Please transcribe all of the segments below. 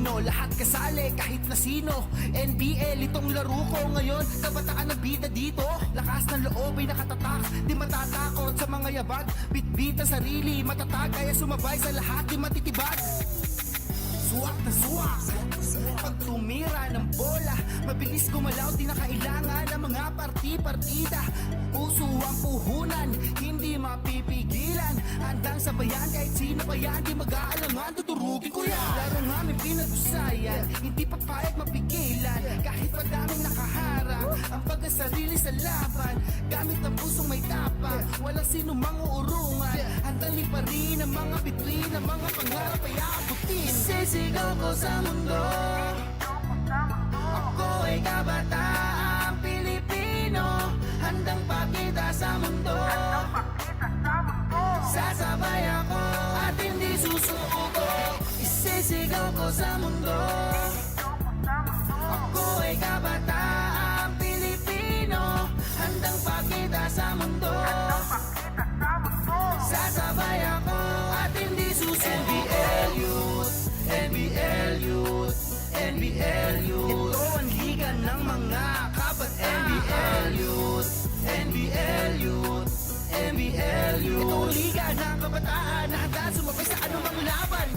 Pilipino, lahat kasali kahit na sino. NBL itong laro ko ngayon, kabataan ng bida dito. Lakas ng loob ay nakatatak, di matatakot sa mga yabag. Bitbit ang sarili, matatag kaya sumabay sa lahat, di matitibag. Suwak na suwak, pag tumira ng bola, mabilis gumalaw, di na kailangan ng mga parti-partida. Puso ang puhunan, hindi mapipigilan. Handang sabayan kahit sino pa yan, di mag-aalaman, tuturugin ko yan. Larong aming pinag-usayan, hindi papayag mapigilan. Kahit madaming nakaharang, ang pagkasarili sa laban. Gamit ang pusong may tapang, walang sino mang uurungan. Handang liparin ang mga bituin, ang mga pangarap ay aabutin. Sisigaw ko sa mundo, ako ay kabataang Pilipino. Handang pakita sa mundo, sasabay ako at hindi susuko. Isisigaw ko sa mundo, ako ay kabataang Pilipino. Handang pakita sa mundo, sasabay ako at hindi susuko. NBL-Youth, NBL-Youth, NBL-Youth. Ito ang liga ng mga kabataan. NBL-Youth, NBL-Youth, NBL-Youth. Ito ang liga ng kabataan na handa sumabay sa anumang laban.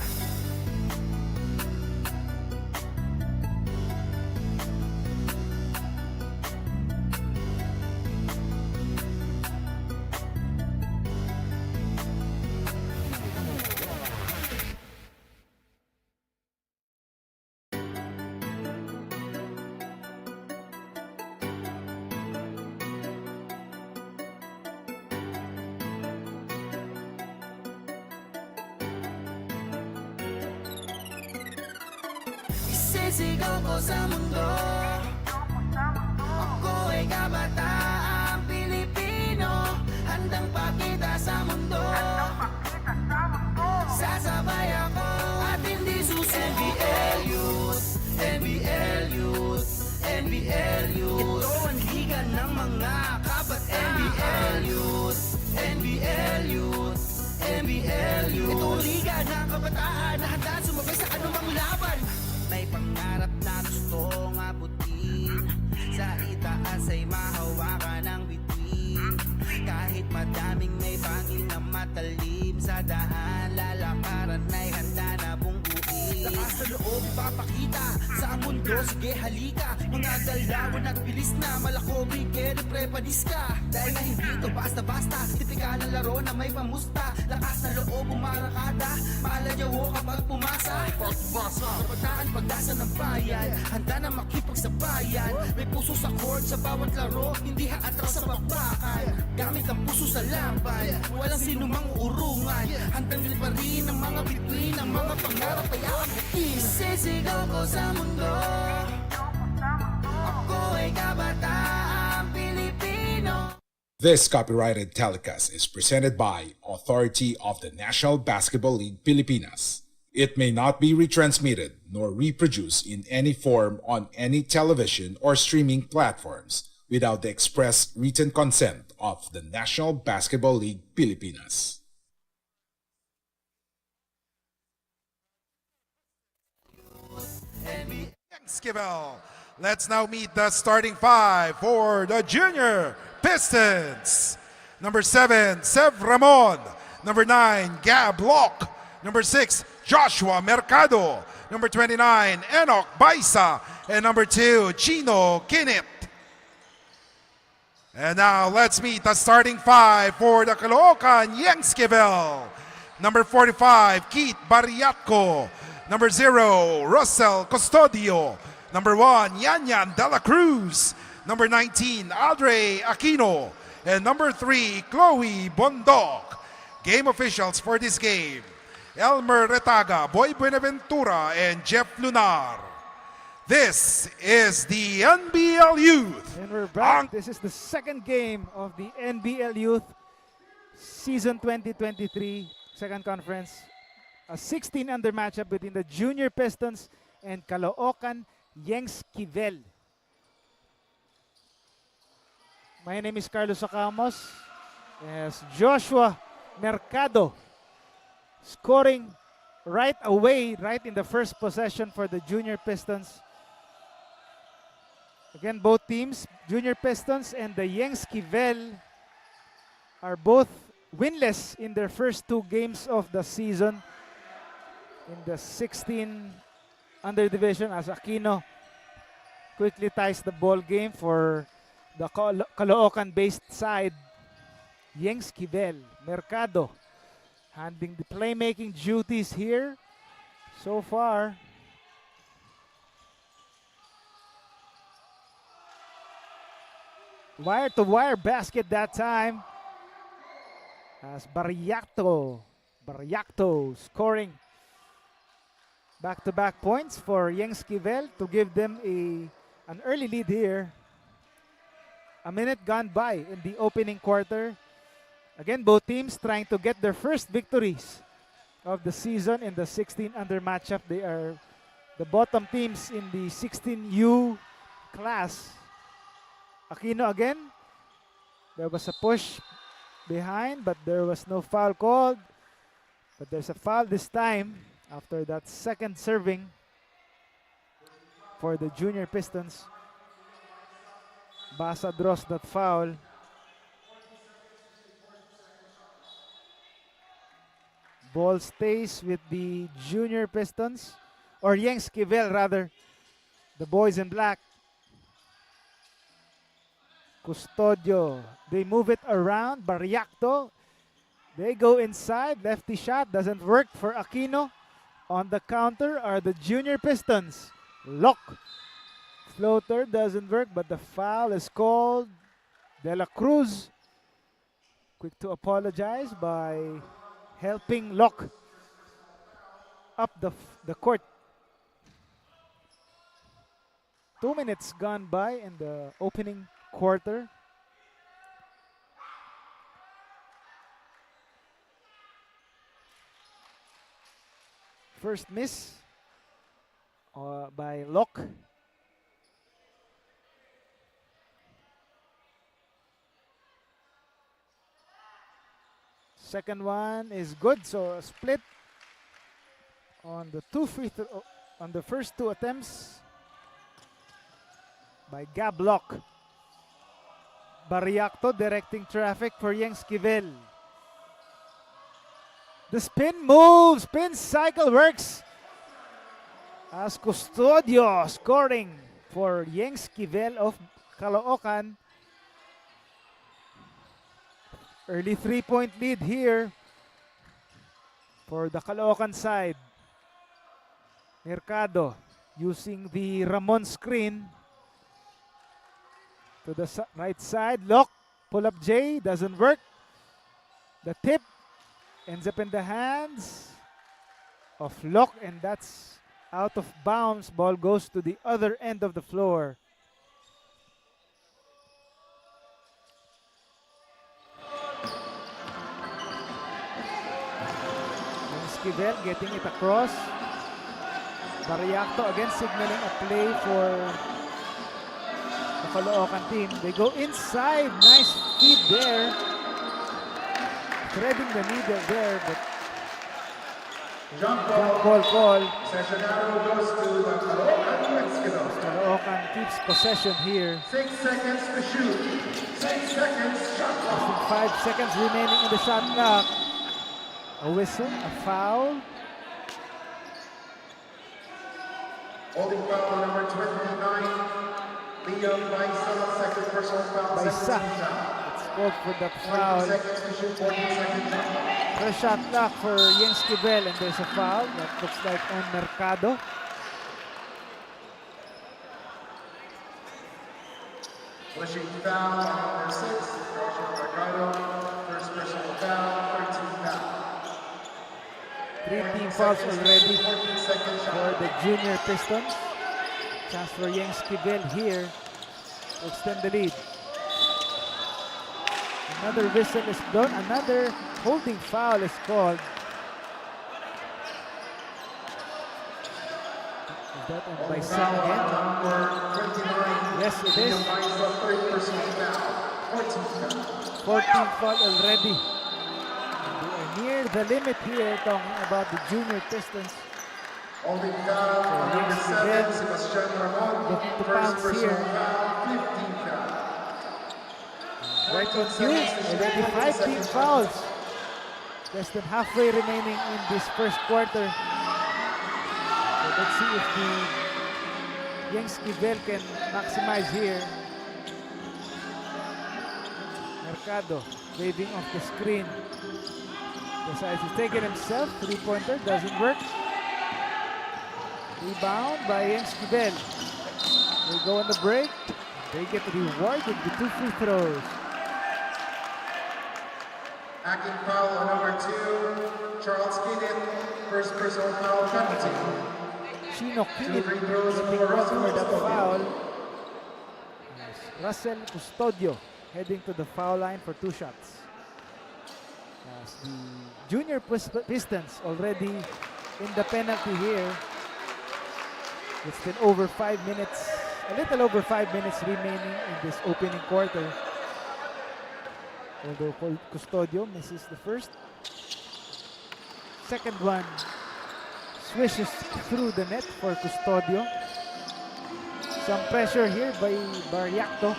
Sisigaw ko sa mundo, ako ay kabataang Pilipino. Handang pakita sa mundo, sasabay ako at hindi susuko. NBL-Youth, NBL-Youth, NBL-Youth. Ito ang liga ng mga kabataan. NBL-Youth, NBL-Youth, NBL-Youth. Ito ang liga ng kabataan na handa sumabay sa anumang laban. May pangarap na gustong abutin, sa itaas ay mahawakan ng bituin. Kahit madaming may pangil na matalim, sa daan lalakaran ay handa na bungguin. Lakas na loob ipapakita sa mundo, sige halika. Mga galawan at bilis na malakobig, kere prepadis ka. Dahil na hindi ito basta-basta, tipikal ng laro na may pamusta. Lakas na loob umarakada, maalayaw kapag pumasa. Kabataan pag-asa ng bayan, handa na makipagsabayan. May puso sa court sa bawat laro, hindi haatras sa bakbakan. Gamit ang puso sa laban, walang sino mang urungan. Handang liparin ang mga bituin, ang mga pangarap ay aabutin. Sisigaw ko sa mundo, ako ay kabataang Pilipino. This copyrighted telecast is presented by Authority of the National Basketball League Pilipinas. It may not be retransmitted nor reproduced in any form on any television or streaming platforms without the express written consent of the National Basketball League Pilipinas. Yengskivel. Let's now meet the starting five for the Junior Pistons. Number 7, Sev Ramon. Number 9, Gab Locke. Number 6, Joshua Mercado. Number 29, Enoch Baisa. And number 2, Chino Kinit. And now let's meet the starting five for the Caloocan Yengskivel. Number 45, Keith Barriatco. Number 0, Russell Custodio. Number 1, Yanyan De La Cruz. Number 19, Aldre Aquino. And number 3, Chloe Bondok. Game officials for this game: Elmer Retaga, Boy Buenaventura, and Jeff Lunar. This is the NBL-Youth. And we're back. This is the second game of the NBL-Youth Season 2023 second conference. A 16-under matchup between the Junior Pistons and Caloocan Yengskivel. My name is Carlos Acamos. Yes, Joshua Mercado scoring right away, right in the first possession for the Junior Pistons. Again, both teams, Junior Pistons and the Yengskivel, are both winless in their first 2 games of the season in the 16 under division, as Aquino quickly ties the ball game for the Caloocan-based side. Yengskivel, Mercado handling the playmaking duties here so far. Wire-to-wire basket that time. As Barriacto scoring back-to-back points for Yengskivel to give them an early lead here. A minute gone by in the opening quarter. Again, both teams trying to get their first victories of the season in the 16 under matchup. They are the bottom teams in the 16U class. Aquino again. There was a push behind, but there was no foul called. But there's a foul this time after that second serving for the Junior Pistons. Basa draws that foul. Ball stays with the Junior Pistons, or Yengskivel rather, the boys in black. Custodio, they move it around. Barriacto, they go inside. Lefty shot doesn't work for Aquino. On the counter are the Junior Pistons. Lock, floater doesn't work, but the foul is called. De La Cruz, quick to apologize by helping Locke up the court. 2 minutes gone by in the opening quarter. First miss by Locke. Second one is good, so a split on the on the first 2 attempts by Gab Locke. Barriacto directing traffic for Yengskivel. The spin move, spin cycle works as Custodio scoring for Yengskivel of Caloocan. Early 3-point lead here for the Caloocan side. Mercado using the Ramon screen to the right side. Lock, pull up J, doesn't work. The tip ends up in the hands of Locke, and that's out of bounds. Ball goes to the other end of the floor. Yengskivel getting it across. Barriacto again signaling a play for the Caloocan team. They go inside. Nice feed there. Threading the needle there, but jump ball call. Possession arrow goes to the Caloocan. Caloocan keeps possession here. 6 seconds to shoot. 6 seconds shot clock. 5 seconds remaining in the shot clock. A whistle, a foul. Holding foul number 29. Liam Baisa, second personal foul. Baisa. It's called for that foul. 40 seconds to shoot. 14 seconds shot clock. First shot clock for Yengskivel, and there's a foul that looks like on Mercado. Pushing foul number 6. Mercado. First personal foul. 13 foul. 3 team fouls already 14 seconds shot for clock. the Junior Pistons. Chance for Yengskivel here to extend the lead. Another whistle is blown. Another holding foul is called. Is that on by Sam again? Number 29. Yes, it is. Liam Baisa, third personal foul. 14 foul. 14 foul already. And they are near near the limit here, talking about the junior Pistons. Holding foul on number 7, Sebastian Ramon. Looking to First bounce personal here. foul, 15 foul. Right on 14 cue, seconds to already shoot, 5 team 20 seconds. fouls. Less than halfway remaining in this first quarter. So let's see if the Yengskivel can maximize here. Mercado waving off the screen. Decides to take it himself. Three-pointer doesn't work. Rebound by Yengskivel. They go on the break. They get rewarded with 2 free throws. Acting foul on number 2, Charles Kinnett. First personal foul, penalty. Chino Kinit free throws getting for one Russell for that Custodio. foul. Russell Custodio heading to the foul line for 2 shots. As the junior Pistons already in the penalty here. It's still over 5 minutes, a little over 5 minutes remaining in this opening quarter. Although Custodio misses the first. Second one swishes through the net for Custodio. Some pressure here by Barriacto.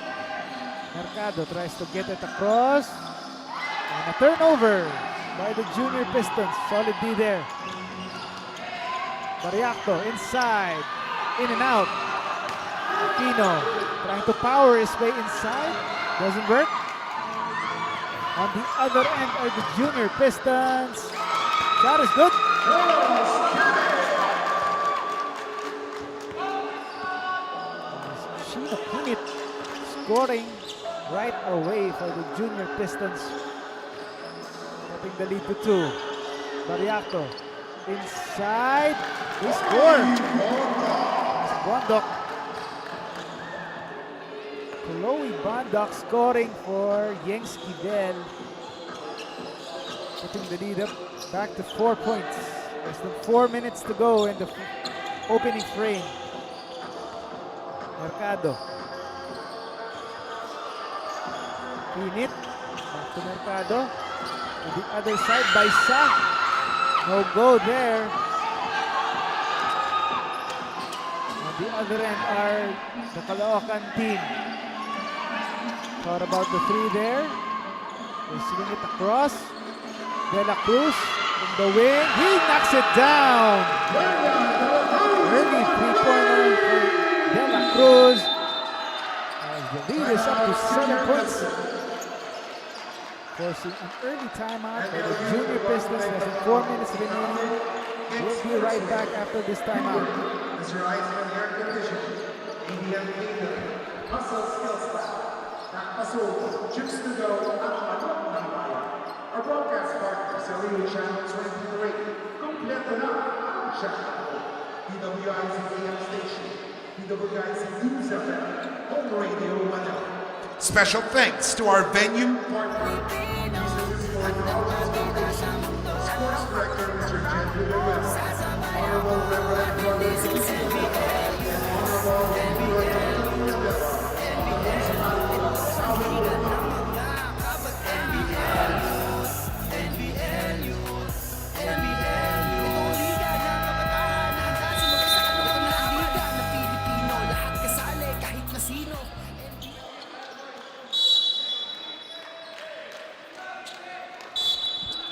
Mercado tries to get it across. And a turnover by the junior Pistons. Solid D there. Barriacto inside. In and out. Aquino trying to power his way inside. Doesn't work. On the other end are the junior Pistons. Shot is good. Chino Kinit scoring right away for the junior Pistons. Cutting the lead to 2. Barriacto inside. They score. Bondok. Chloe Bondok scoring for Yengskivel. Putting the lead up back to 4 points. Less than 4 minutes to go in the opening frame. Mercado. Kinit. Back to Mercado. To the other side by Sa. No go there. On the other end are the Caloocan team. Thought about the 3 there. They swing it across. De La Cruz in the wing. He knocks it down. Early 3-pointer for De La Cruz. As the lead is up to 7 points. Forcing an early timeout for the junior Pistons. Less than 4 minutes remaining. We'll be right back after this timeout. Mr. Ice and air condition. NBL-Youth. Hustle skills lab. Nakpasok. Chips to go. At manok ng bayan. Our broadcast partner sa Radio Channel 23. Kompleto na ang channel. DWIC AM station. DWIC News FM. Home Radio Manila. Special thanks to our venue Partner. Sports Director Mr. Jeffrey Lewis. Honorable Reverend Brother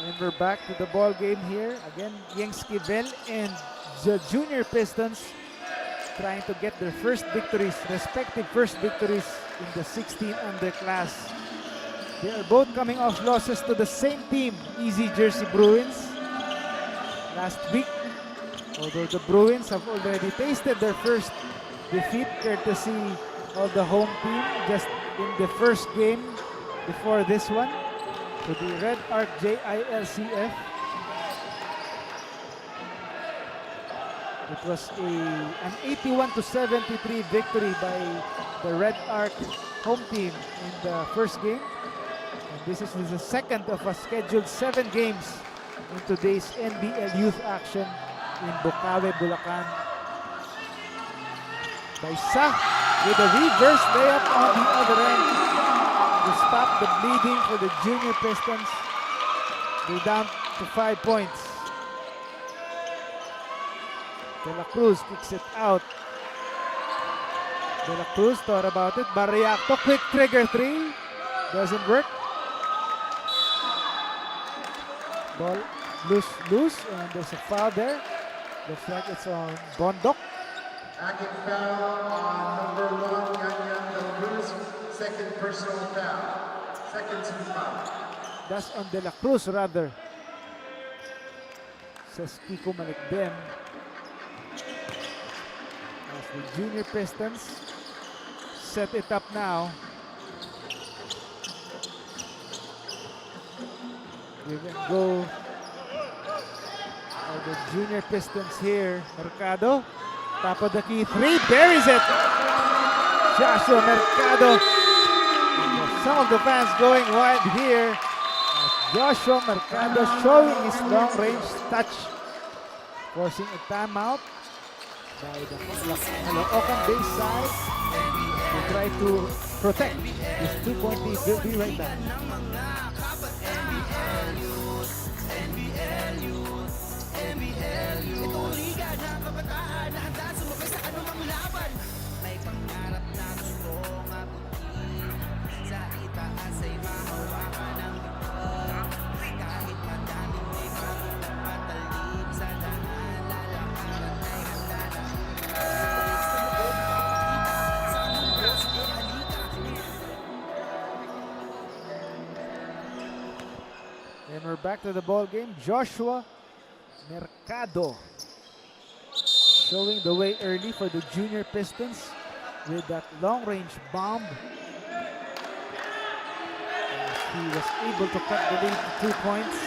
And we're back to the ball game here. Again, Yengskivel and the junior Pistons trying to get their first victories, respective first victories in the 16 under class. They are both coming off losses to the same team, Easy Jersey Bruins, last week. Although the Bruins have already tasted their first defeat courtesy of the home team just in the first game before this one, to the Red Arc JILCF. It was an 81-73 victory by the Red Arc home team in the first game. And this is the second of a scheduled 7 games in today's NBL Youth action in Bukawe, Bulacan. By Sa with a reverse layup on the other end to stop the bleeding for the junior Pistons. They're down to 5 points. De La Cruz kicks it out. De La Cruz thought about it. Barriacto, quick trigger three. Doesn't work. Ball loose, and there's a foul there. Looks like it's on Bondok. Acting foul on number 1, Yanyan De La Cruz. Second personal foul. Second team foul. That's on De La Cruz rather. Says Kiko Malikbem. As the Junior Pistons set it up now. Give and go. The Junior Pistons here. Mercado, top of the key, three, buries it. Joshua Mercado. Some of the fans going wild here. Joshua Mercado showing his long-range touch, forcing a timeout by the Caloocan base side. They try to protect this 2-point lead. Will be right back. Itong liga ng kabataan na handa sumabay sa anumang laban. May pangarap na gusto mabuti. Sa itaas ay mahawakan ng bigod. Kahit madaming may pagod patalib sa daan, lalakaran ay handa na. Sa mundo, sige halika. And we're back to the ball game. Joshua Mercado showing the way early for the Junior Pistons with that long-range bomb. As he was able to cut the lead to 2 points.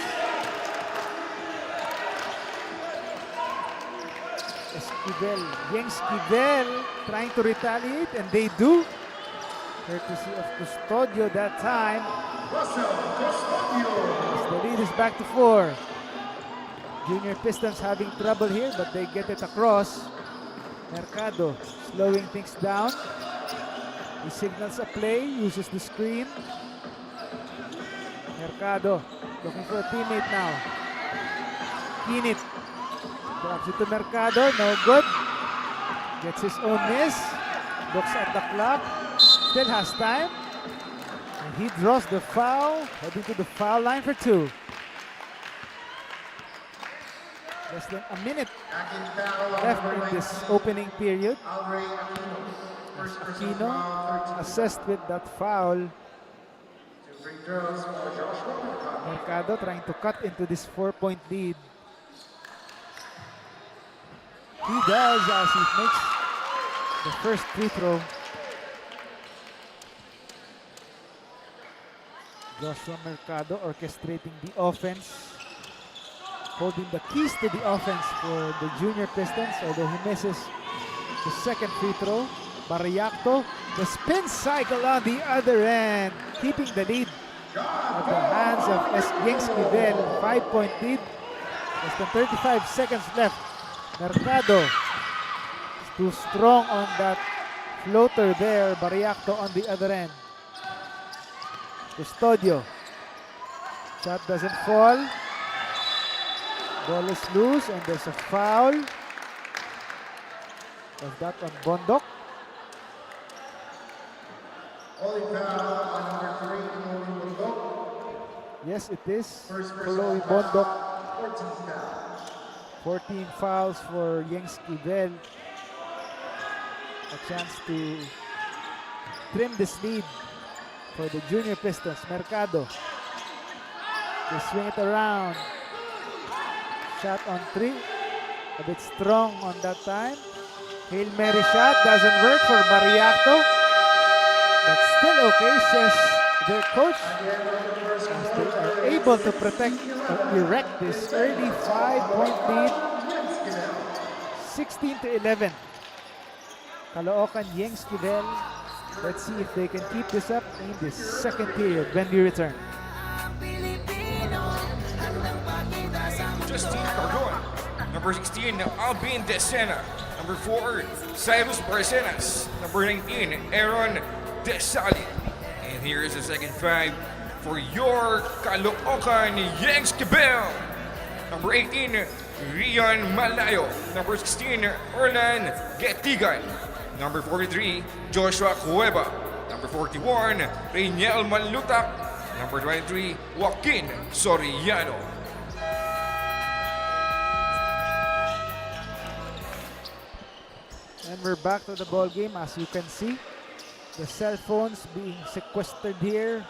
Yengskivel trying to retaliate, and they do. Courtesy of Custodio that time. As the lead is back to 4. Junior Pistons having trouble here, but they get it across. Mercado slowing things down. He signals a play, uses the screen. Mercado looking for a teammate now. Kinit drops it to Mercado, no good. Gets his own miss. Looks at the clock, still has time. And he draws the foul, heading to the foul line for 2. Less than a minute left in this opening period. As Aquino assessed with that foul. Mercado trying to cut into this 4-point lead. He does as he makes the first free throw. Joshua Mercado orchestrating the offense, holding the keys to the offense for the Junior Pistons, although he misses the second free throw. Barriacto, the spin cycle on the other end, keeping the lead at the hands of Yengskivel. 5-point lead, less than 35 seconds left. Mercado is too strong on that floater there. Barriacto on the other end. Custodio, shot doesn't fall. Ball is loose and there's a foul. Was that on Bondok? Only foul on number 3, Chloe Bondok. Yes, it is. First Chloe personal Bondok. foul, 14th foul. 14 fouls for Yengskivel. A chance to trim this lead for the Junior Pistons. Mercado. They swing it around. Shot on 3. A bit strong on that time. Hail Mary shot doesn't work for Barriacto. But still okay, says their coach. As they are able to protect or erect this early 5-point lead. 16-11. Caloocan Yengskivel. Let's see if they can keep this up in the second period when we return. Justine Cardon. Number 16, Alvin Desena. Number 4, Cyrus Barcenas. Number 19, Aaron Desali. And here is the second 5 for your Caloocan Yengskivel. Number 18, Rian Malayo. Number 16, Orlan Getigan. Number 43, Joshua Cueva. Number 41, Reiniel Malutak. Number 23, Joaquin Soriano. And we're back to the ball game. As you can see, the cell phones being sequestered here.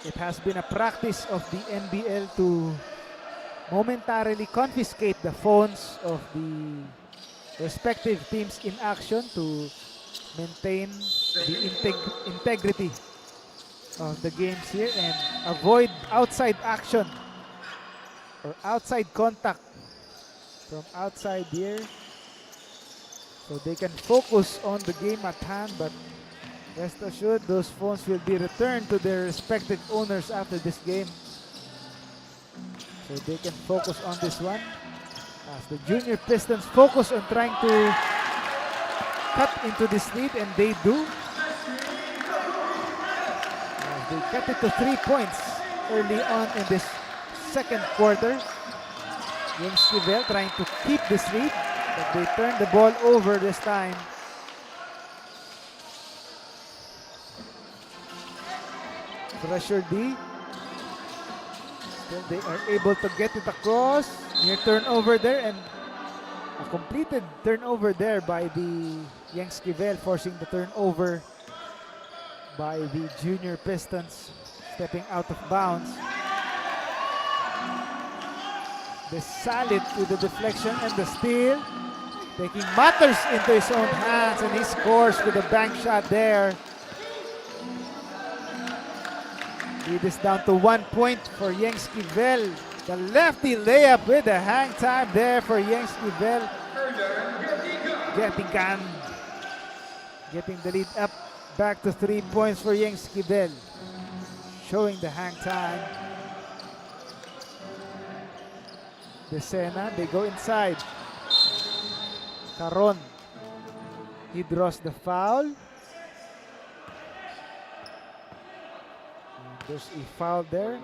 It has been a practice of the NBL to momentarily confiscate the phones of the respective teams in action to maintain the integrity of the games here and avoid outside action or outside contact from outside here, so they can focus on the game at hand. But rest assured, those phones will be returned to their respective owners after this game, so they can focus on this one as the Junior Pistons focus on trying to cut into this lead, and they do. As they cut it to 3 points early on in this second quarter. Yengskivel trying to keep this lead, but they turn the ball over this time. Pressure D. Still they are able to get it across. Near turnover there, and a completed turnover there by the Yengskivel, forcing the turnover by the Junior Pistons, stepping out of bounds. The Salit with the deflection and the steal, taking matters into his own hands, and he scores with a bank shot there. Lead is down to 1 point for Yengskivel. The lefty layup with the hang time there for Yengskivel. Getting the lead up back to 3 points for Yengskivel. Showing the hang time. Decena, they go inside. Caron. He draws the foul. There's a foul there.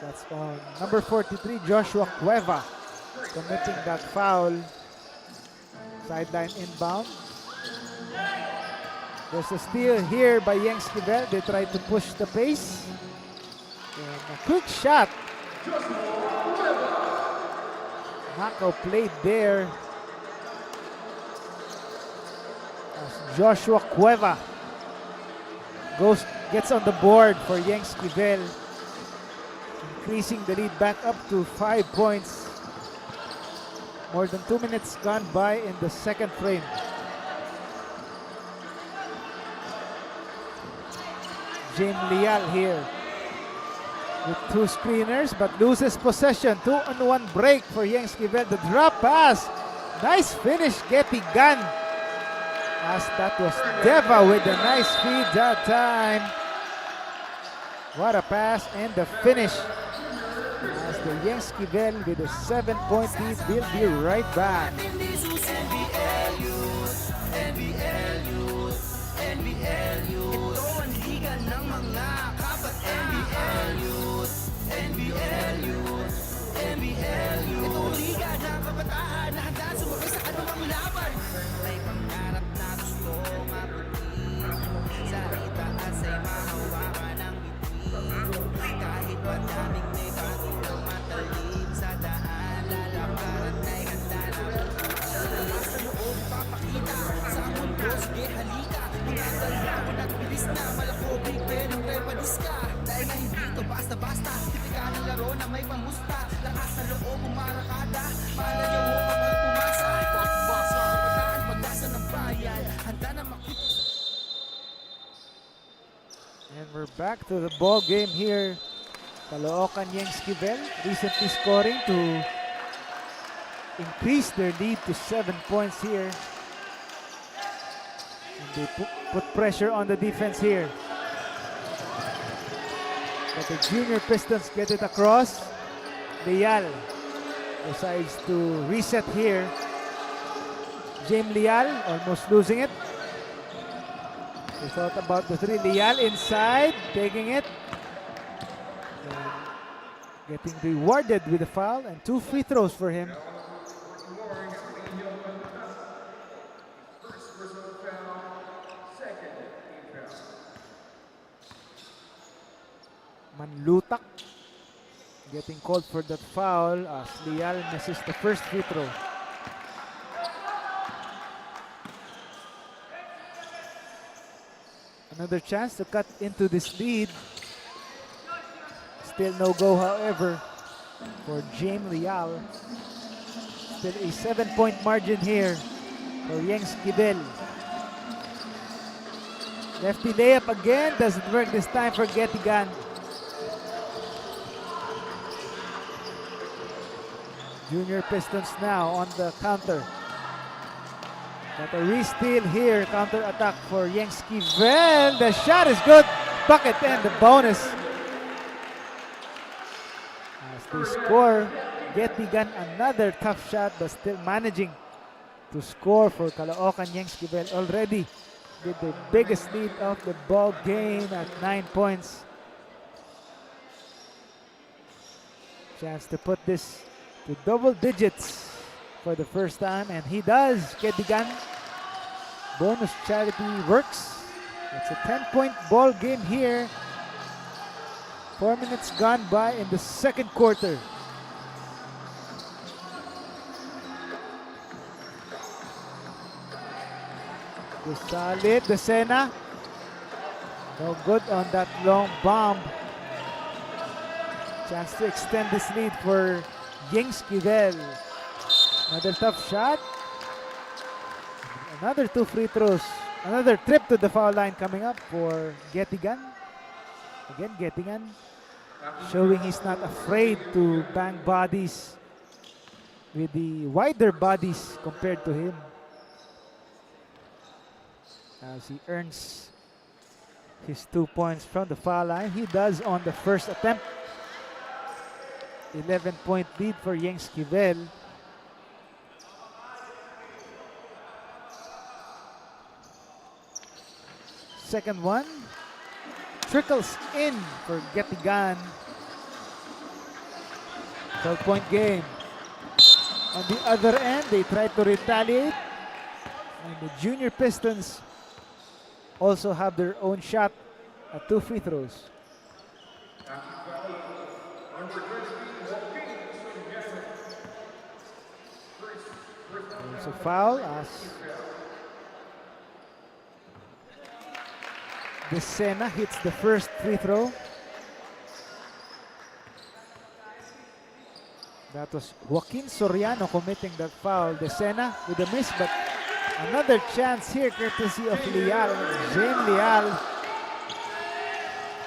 That's on number 43, Joshua Cueva, committing that foul. Sideline inbound. There's a steal here by Yengskivel. They try to push the pace. And a quick shot. Mako played there. As Joshua Cueva gets on the board for Yengskivel, increasing the lead back up to 5 points. More than 2 minutes gone by in the second frame. Jim Lial here with 2 screeners, but loses possession. 2-on-1 break for Yengskivel. The drop pass. Nice finish, getting gun. As that was Deva with a nice feed that time. What a pass and the finish. As the Yengskivel with a 7-point lead will be right back. NBL-Youth, NBL-Youth, NBL-Youth. Ito ang liga ng mga kabat. NBL-Youth, NBL-Youth, NBL-Youth. Ito ang liga ng kabataan na handa sumabay sa anumang laban. May pangarap na gusto mapunin. Sa itaas ay mahawakan ng bituin. Kahit madaming may bago ng matalim sa daan, lalakaran ay handa na buhay. Sa loob papakita sa mundo, sige halika. Magandalaman at bilis na malakobig, pero repanis ka. Dahil nga hindi ito basta-basta, tipika ng laro na may panghusta. Lakas sa loob umarakada, malayaw mo kapag pumasa. Pagbasa, kabataan, pag-asa ng bayan, handa na makita. And we're back to the ball game here. Caloocan Yengskivel recently scoring to increase their lead to 7 points here. And they put pressure on the defense here. But the Junior Pistons get it across. Lial decides to reset here. James Lial almost losing it. They thought about the three. Lial inside, taking it. And getting rewarded with a foul and 2 free throws for him. Manlutak getting called for that foul as Lial misses the first free throw. Another chance to cut into this lead. Still no go, however, for James Lial. Still a 7-point margin here for Yengskivel. Lefty layup again, doesn't work this time for Getigan. Junior Pistons now on the counter. Got a re-steal here, counter attack for Yengskivel. The shot is good, bucket and the bonus. As they score, Getigan another tough shot but still managing to score for Caloocan Yengskivel already with the biggest lead of the ball game at 9 points. Chance to put this to double digits for the first time, and he does. Getigan, bonus charity works. It's a 10-point ball game here. 4 minutes gone by in the second quarter. The solid, the Sena. No good on that long bomb. Chance to extend this lead for Yengskivel. Another tough shot. Another 2 free throws. Another trip to the foul line coming up for Getigan. Again, Getigan showing he's not afraid to bang bodies with the wider bodies compared to him. As he earns his 2 points from the foul line. He does on the first attempt. 11-point lead for Yengskivel. Second one trickles in for Getigan. 12-point game. On the other end, they try to retaliate. And the Junior Pistons also have their own shot at 2 free throws. There's a foul as the Sena hits the first free throw. That was Joaquin Soriano committing that foul. The Sena with a miss, but another chance here courtesy of Lial. James Lial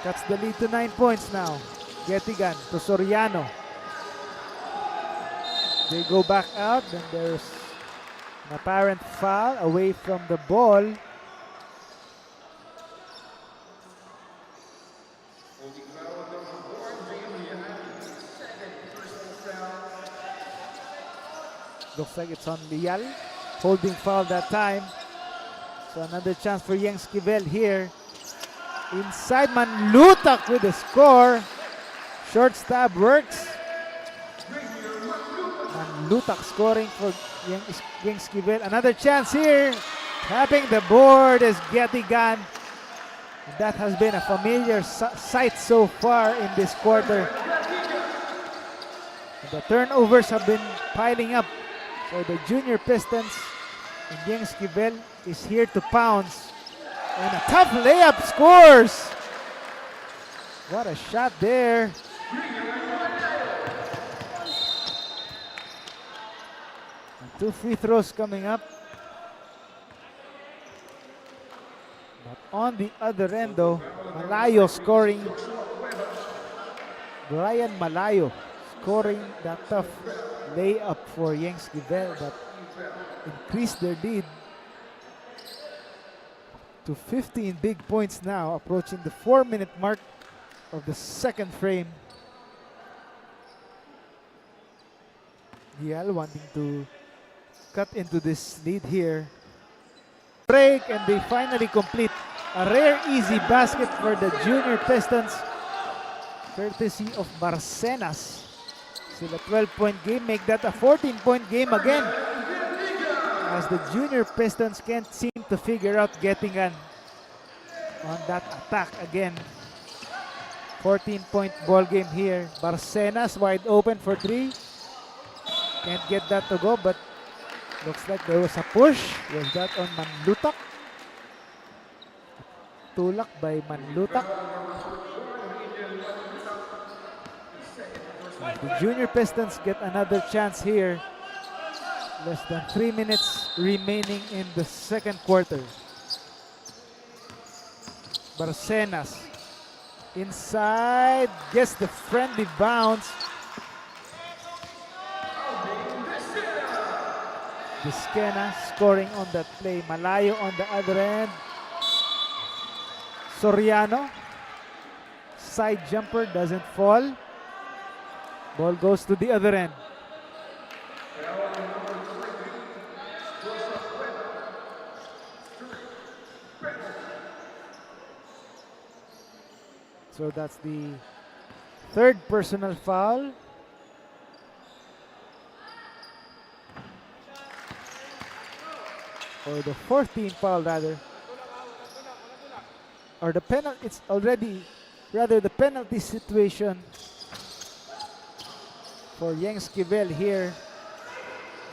cuts the lead to 9 points now. Getigan to Soriano. They go back out, then there's an apparent foul away from the ball. Looks like it's on Lial. Holding foul that time. So another chance for Yengskivel here. Inside, Manlutak with the score. Short stab works. Manlutak scoring for Yengskivel. Another chance here. Tapping the board is Getigan. That has been a familiar sight so far in this quarter. The turnovers have been piling up for the Junior Pistons. And Yengskivel is here to pounce. And a tough layup scores. What a shot there. And 2 free throws coming up. But on the other end though, Malayo scoring. Brian Malayo scoring that tough layup for Yengskivel that increased their lead to 15 big points now, approaching the 4-minute mark of the second frame. Lial wanting to cut into this lead here. Break, and they finally complete a rare easy basket for the Junior Pistons. courtesy of Barcenas. Still a 12-point game. Make that a 14-point game again, as the Junior Pistons can't seem to figure out getting on that attack again. 14-point ball game here. Barcenas wide open for three. Can't get that to go, but looks like there was a push. Was that on Manlutak? Tulak by Manlutak. The Junior Pistons get another chance here. Less than 3 minutes remaining in the second quarter. Barcenas inside, gets the friendly bounce. Vizquena scoring on that play. Malayo on the other end. Soriano, side jumper, doesn't fall. Ball goes to the other end. So that's the third personal foul. Or the 14th foul rather. Or the penalty, it's already, rather the penalty situation for Yengskivel here.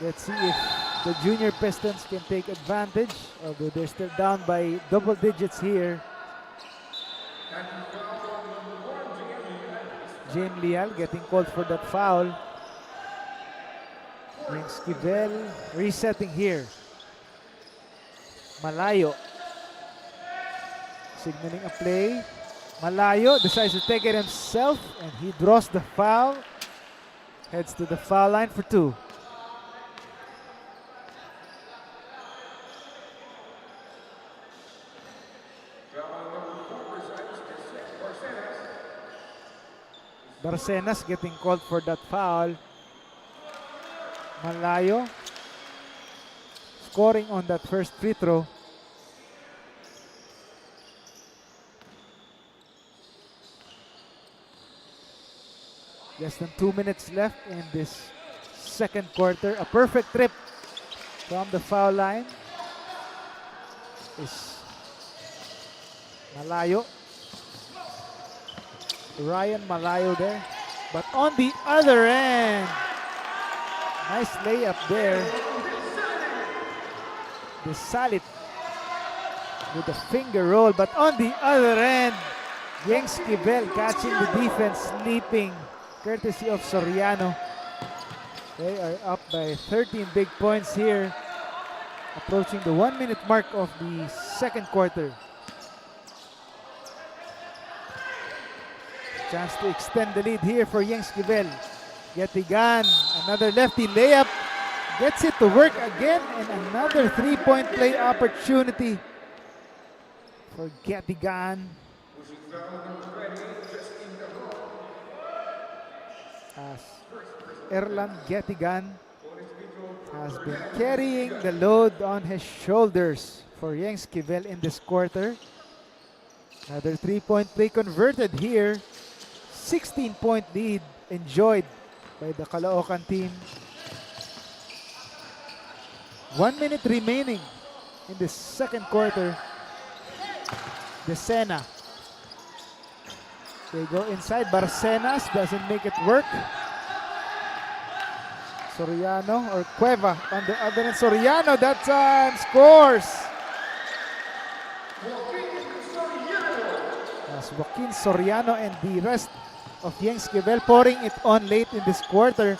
Let's see if the Junior Pistons can take advantage, although they're still down by double digits here. Jane Leal getting called for that foul. Yengskivel resetting here. Malayo signaling a play. Malayo decides to take it himself, and he draws the foul. Heads to the foul line for two. Barcenas getting called for that foul. Malayo scoring on that first free throw. Less than 2 minutes left in this second quarter. A perfect trip from the foul line is Malayo. Ryan Malayo there. But on the other end, nice layup there. The Salit with the finger roll. But on the other end, Yengskivel catching the defense, sleeping, courtesy of Soriano. They are up by 13 big points here, approaching the 1 minute mark of the second quarter. Chance to extend the lead here for Yengskivel. Getigan, another lefty layup, gets it to work again, and another 3-point play opportunity for Getigan. As Erland Getigan has been carrying the load on his shoulders for Yengskivel in this quarter. Another 3-point play converted here. 16-point lead enjoyed by the Caloocan team. 1 minute remaining in the second quarter. Decena. They go inside. Barcenas doesn't make it work. Soriano or Cueva on the other end. Soriano that time scores. As Joaquin Soriano and the rest of Yengskivel pouring it on late in this quarter.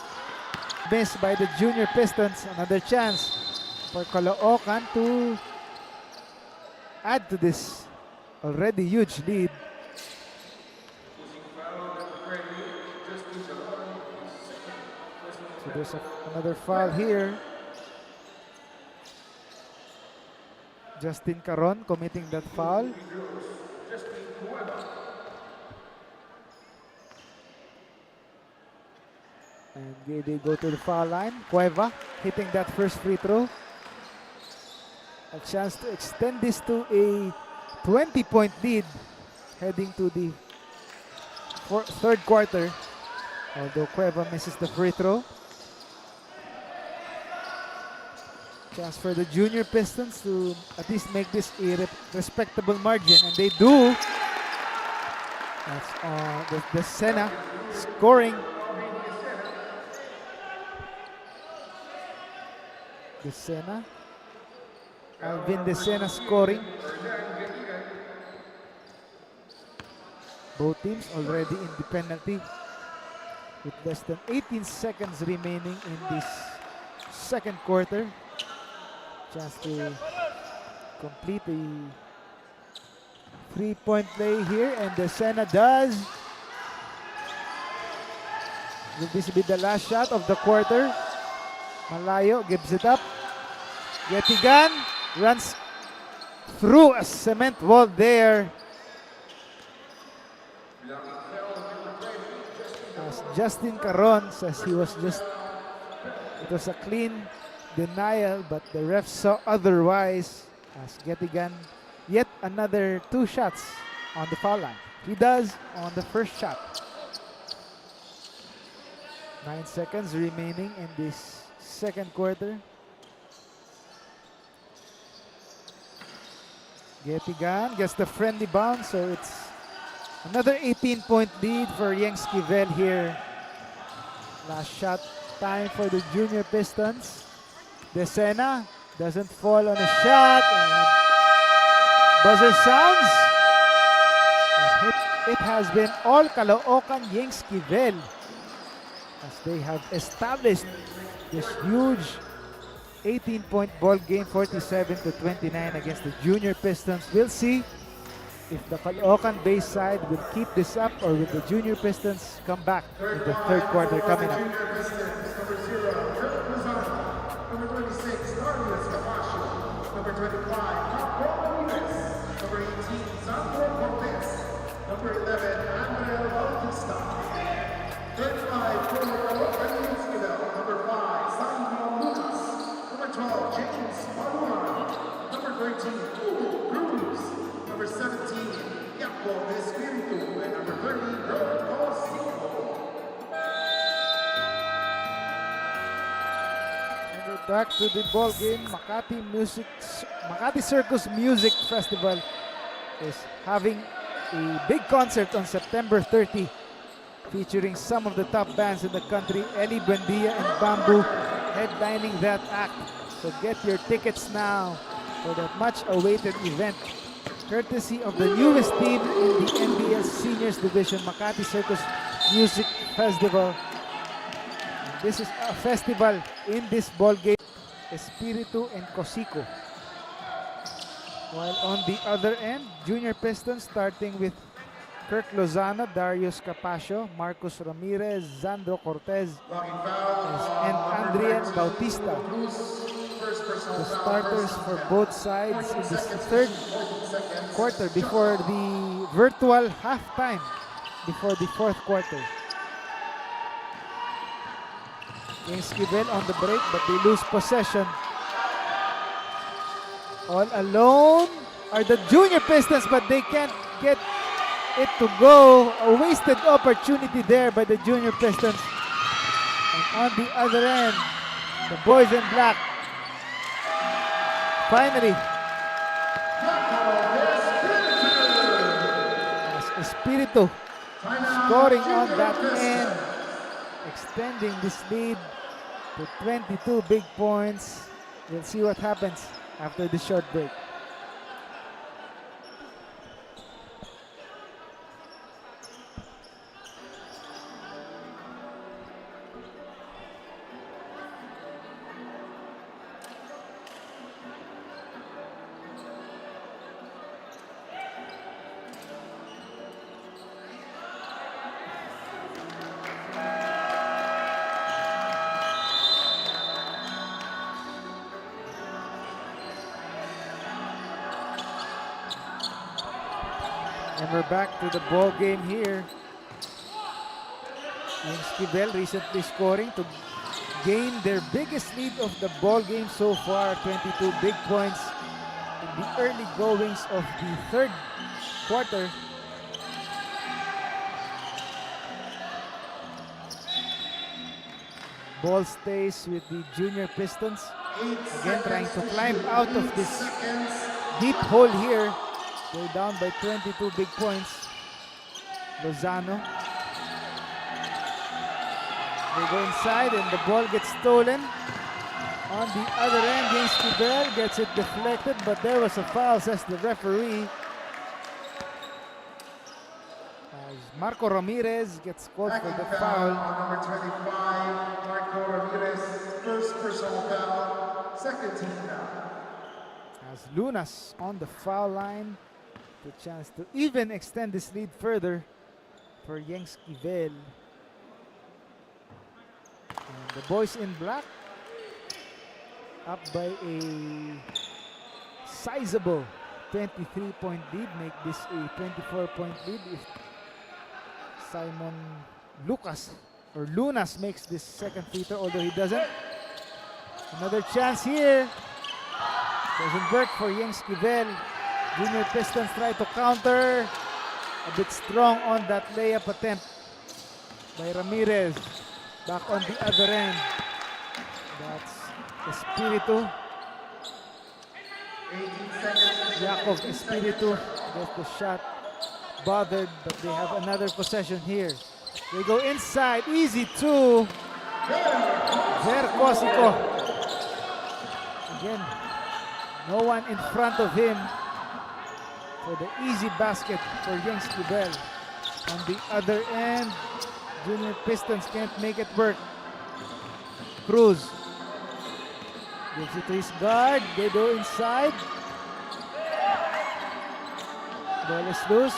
Missed by the Junior Pistons. Another chance for Caloocan to add to this already huge lead. So there's another foul here. Justin Caron committing that foul. And they go to the foul line. Cueva hitting that first free throw. A chance to extend this to a 20-point lead heading to the third quarter. Although Cueva misses the free throw. Chance for the junior Pistons to at least make this a respectable margin, and they do. That's the Sena scoring. The Sena. Alvin De Sena scoring. Both teams already in the penalty with less than 18 seconds remaining in this second quarter. Chance to complete the three-point play here, and the Sena does. Will this be the last shot of the quarter? Malayo gives it up. Yetigan runs through a cement wall there. As Justin Caron says it was a clean denial, but the refs saw otherwise, as Yetigan yet another 2 shots on the foul line. He does on the first shot. 9 seconds remaining in this second quarter. Yetigan gets the friendly bounce, so it's another 18-point lead for Yengskivel here. Last shot time for the junior Pistons. De Sena doesn't fall on a shot. And buzzer sounds. And it has been all Caloocan Yengskivel as they have established this huge 18-point ball game, 47-29 against the junior Pistons. We'll see if the Caloocan base side will keep this up, or will the junior Pistons come back in the third quarter coming up. Number 26, Carlos Camacho. Number 25, Pablo Ramirez. Number 18, Sandro Cortez. Number 11, NBL-Youth. 35, former Caloocan Yengskivel. Number 5, Samuel Lucas. Number 12, James Maluan. Number 13, Hugo Cruz. Number 17, Yapo Espiritu. And number 30, Roberto Cinco. Back to the ball game. Makati Circus Music Festival is having a big concert on September 30, featuring some of the top bands in the country. Eli Buendia and Bamboo headlining that act. So get your tickets now for that much-awaited event, courtesy of the newest team in the NBL Seniors Division, Makati Circus Music Festival. This is a festival in this ball game, Espiritu and Cosico. While on the other end, junior Pistons starting with Kirk Lozano, Darius Capacio, Marcus Ramirez, Zandro Cortez, and Adrian Bautista. The starters for both sides in this third quarter before the virtual halftime, before the fourth quarter. Yengskivel on the break, but they lose possession. All alone are the junior Pistons, but they can't get it to go. A wasted opportunity there by the junior Pistons. And on the other end, the boys in black finally, as Espiritu scoring on that end, extending this lead to 22 big points. We'll see what happens after the short break. And we're back to the ball game here. Yengskivel recently scoring to gain their biggest lead of the ball game so far, 22 big points in the early goings of the third quarter. Ball stays with the Junior Pistons. 8 Again, trying to seconds climb shoot. out of 8 this seconds. deep hole here. They're down by 22 big points. Lozano. They go inside and the ball gets stolen. On the other end, Yengskivel gets it deflected, but there was a foul, says the referee. As Marco Ramirez gets called for the Backing foul. on number 25, Marco Ramirez. First personal foul, second team foul. As Lunas on the foul line, the chance to even extend this lead further for Yengskivel. And the boys in black up by a sizable 23-point lead, make this a 24-point lead if Simon Lucas or Lunas makes this second free throw, although he doesn't. Another chance here. Doesn't work for Yengskivel. Junior Pistons try to counter. A bit strong on that layup attempt by Ramirez. Back on the other end. That's Espiritu. 18 seconds. Jacob Espiritu gets the shot bothered, but they have another possession here. They go inside. Easy two. Vercosico. Again, no one in front of him for the easy basket for Yengskivel. On the other end, Junior Pistons can't make it work. Cruz gives it to his guard. They go inside. Ball is loose.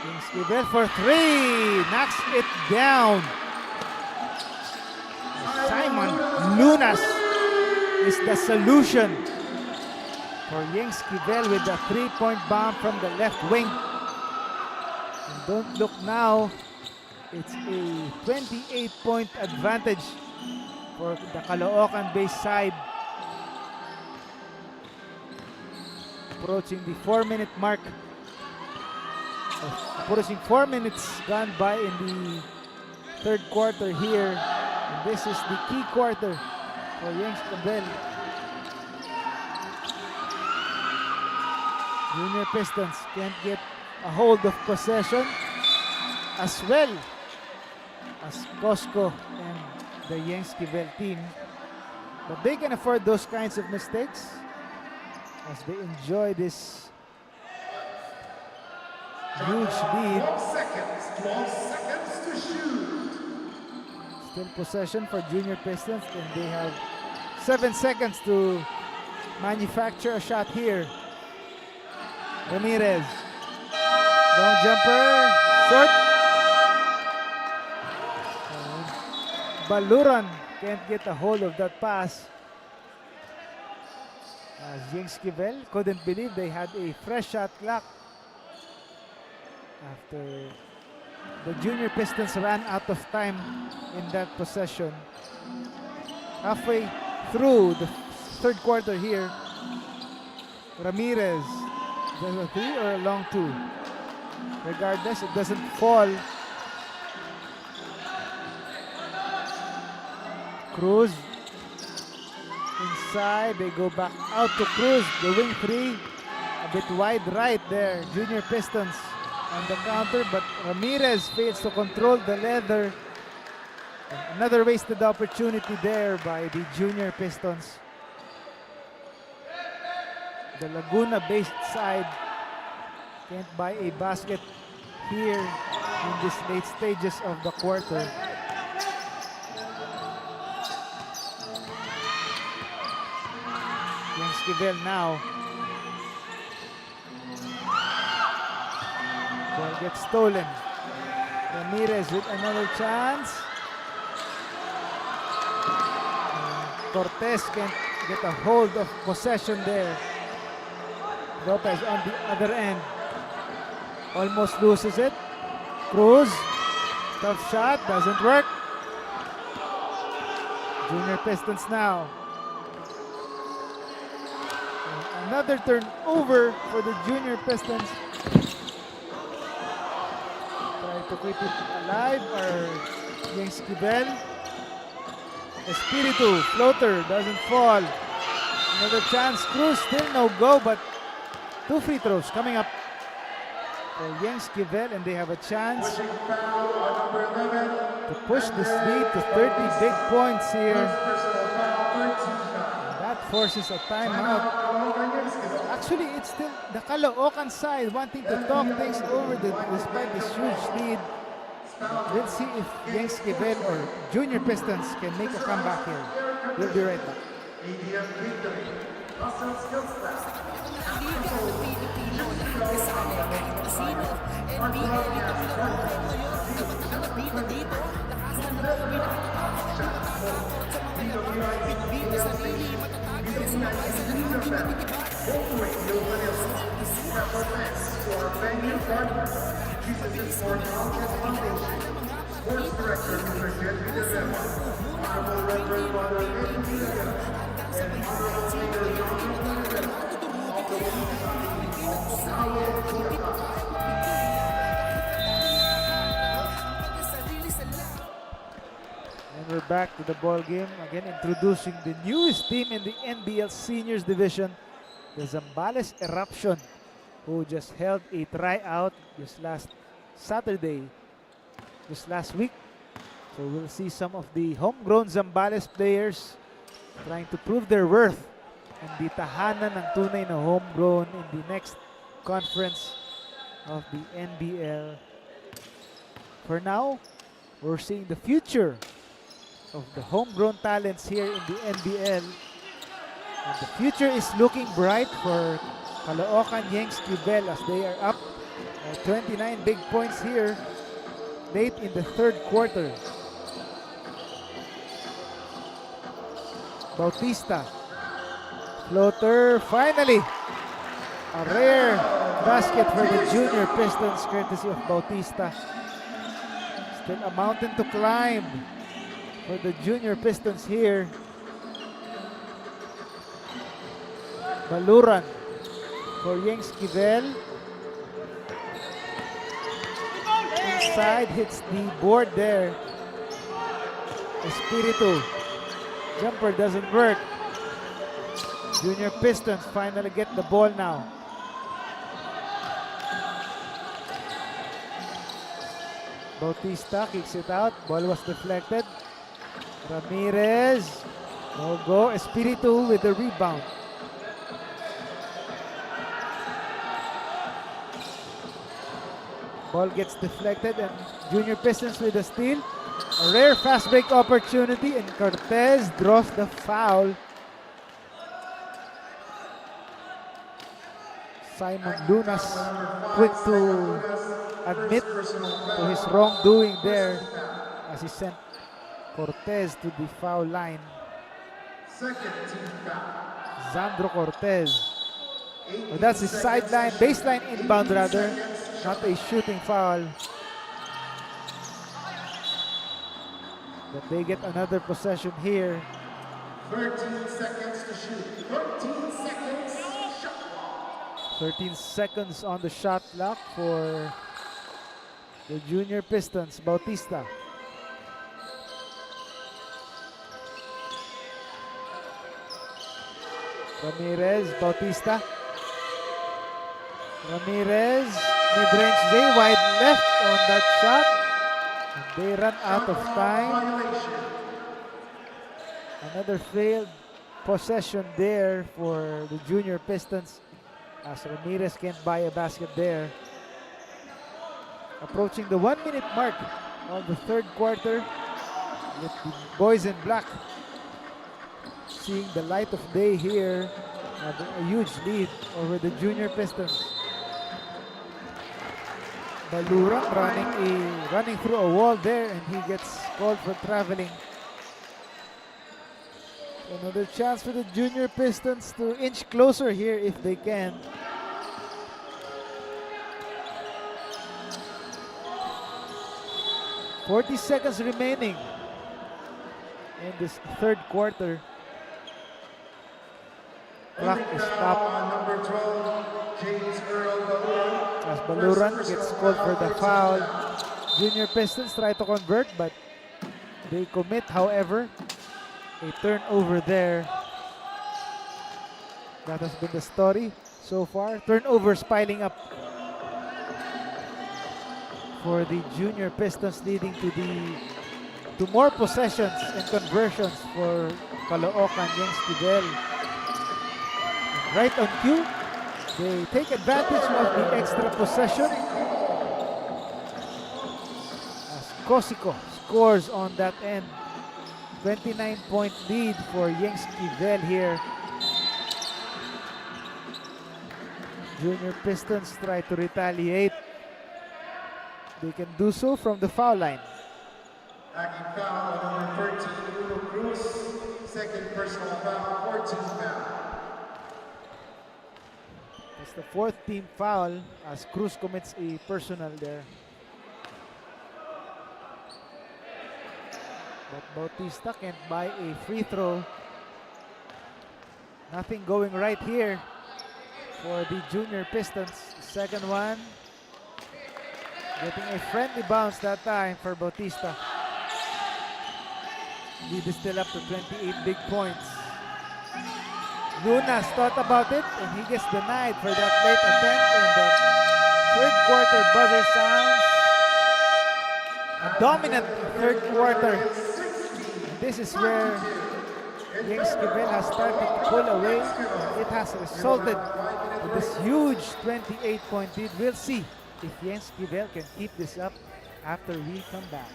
Yengskivel for three. Knocks it down. Simon Lunas is the solution for Yengskivel with a three-point bomb from the left wing. And don't look now. It's a 28-point advantage for the Caloocan base side. Approaching the 4-minute mark. Approaching 4 minutes gone by in the third quarter here. And this is the key quarter for Yengskivel. Junior Pistons can't get a hold of possession, as well as Costco and the Yengskivel team. But they can afford those kinds of mistakes as they enjoy this huge lead. 12 seconds to shoot. Still possession for Junior Pistons, and they have 7 seconds to manufacture a shot here. Ramirez, long jumper, short. And Baluran can't get a hold of that pass. As Yengskivel couldn't believe they had a fresh shot clock after the Junior Pistons ran out of time in that possession. Halfway through the third quarter here, Ramirez, does a three or a long two? Regardless, it doesn't fall. Cruz inside, they go back out to Cruz, the wing three, a bit wide right there. Junior Pistons on the counter, but Ramirez fails to control the leather. And another wasted opportunity there by the Junior Pistons. The Laguna-based side can't buy a basket here in these late stages of the quarter. Yengskivel now. Ball gets stolen. Ramirez with another chance. And Cortez can't get a hold of possession there. Lopez on the other end. Almost loses it. Cruz. Tough shot. Doesn't work. Junior Pistons now. And another turnover for the Junior Pistons. Try to keep it alive. Or Yengskivel. Espiritu, floater, doesn't fall. Another chance, Cruz, still no go, but 2 free throws coming up for Yengskivel, and they have a chance Pushing foul on number 11. to push this lead to 30 big points here. Personal foul, 13. That forces a timeout. Yengskivel. Actually, it's still the Caloocan side wanting to talk things over despite this huge lead. Let's see if Yengskivel or Junior Pistons can make a comeback here. We'll be right back. ADM victory. Hustle skills lab. Sports Director, Mr. Yengskivel. Honorable Reverend Father Yengskivel. And Honorable Leader John Yengskivel. Of the And we're back to the ball game. Again, introducing the newest team in the NBL Seniors Division, the Zambales Eruption, who just held a tryout just last Saturday, just last week. So we'll see some of the homegrown Zambales players trying to prove their worth and di tahanan ng tunay na homegrown in the next conference of the NBL. For now, we're seeing the future of the homegrown talents here in the NBL. And the future is looking bright for Caloocan Yengskivel as they are up 29 big points here late in the third quarter. Bautista. Floater, finally. A rare basket for the Junior Pistons courtesy of Bautista. Still a mountain to climb for the Junior Pistons here. Baluran for Yengskivel. Inside, hits the board there. Espiritu. Jumper doesn't work. Junior Pistons finally get the ball now. Bautista kicks it out. Ball was deflected. Ramirez. No go. Espiritu with the rebound. Ball gets deflected and Junior Pistons with a steal. A rare fast break opportunity and Cortez draws the foul. Simon Lunas quick to admit to his wrongdoing there as he sent Cortez to the foul line. Second team foul. Zandro Cortez. Well, that's his sideline, baseline inbound rather, not a shooting foul. But they get another possession here. 13 seconds to shoot. 13 seconds. Shot clock. 13 seconds on the shot clock for the Junior Pistons. Bautista. Ramirez, Bautista. Ramirez, mid-range J wide left on that shot. And they run out of time. Violation. Another failed possession there for the Junior Pistons as Ramirez can't buy a basket there. Approaching the 1 minute mark of the third quarter with the boys in black seeing the light of day here, a huge lead over the Junior Pistons. Balura running through a wall there and he gets called for traveling. Another chance for the Junior Pistons to inch closer here if they can. "40 seconds remaining in this third quarter. Clock is stopped Number 12, James Earl Baluran. as Baluran gets called for the foul. Junior Pistons try to convert but they commit, however. a turnover there. That has been the story so far. Turnovers piling up for the junior Pistons, leading to more possessions and conversions for Caloocan Yengskivel. Right on cue, they take advantage of the extra possession as Cosico scores on that end. 29-point lead for Yengskivel here. Junior Pistons try to retaliate. They can do so from the foul line. Acting foul on number 13, Bruno Cruz. Second personal foul, 14th foul. It's the fourth team foul as Cruz commits a personal there. But Bautista can't buy a free throw. Nothing going right here for the junior Pistons. Second one. Getting a friendly bounce that time for Bautista. Lead is still up to 28 big points. Lunas thought about it and he gets denied for that late attempt, and the third quarter buzzer sounds. A dominant third quarter. This is where Yengskivel has started to pull away. It has resulted in this huge 28-point lead. We'll see if Yengskivel can keep this up after we come back.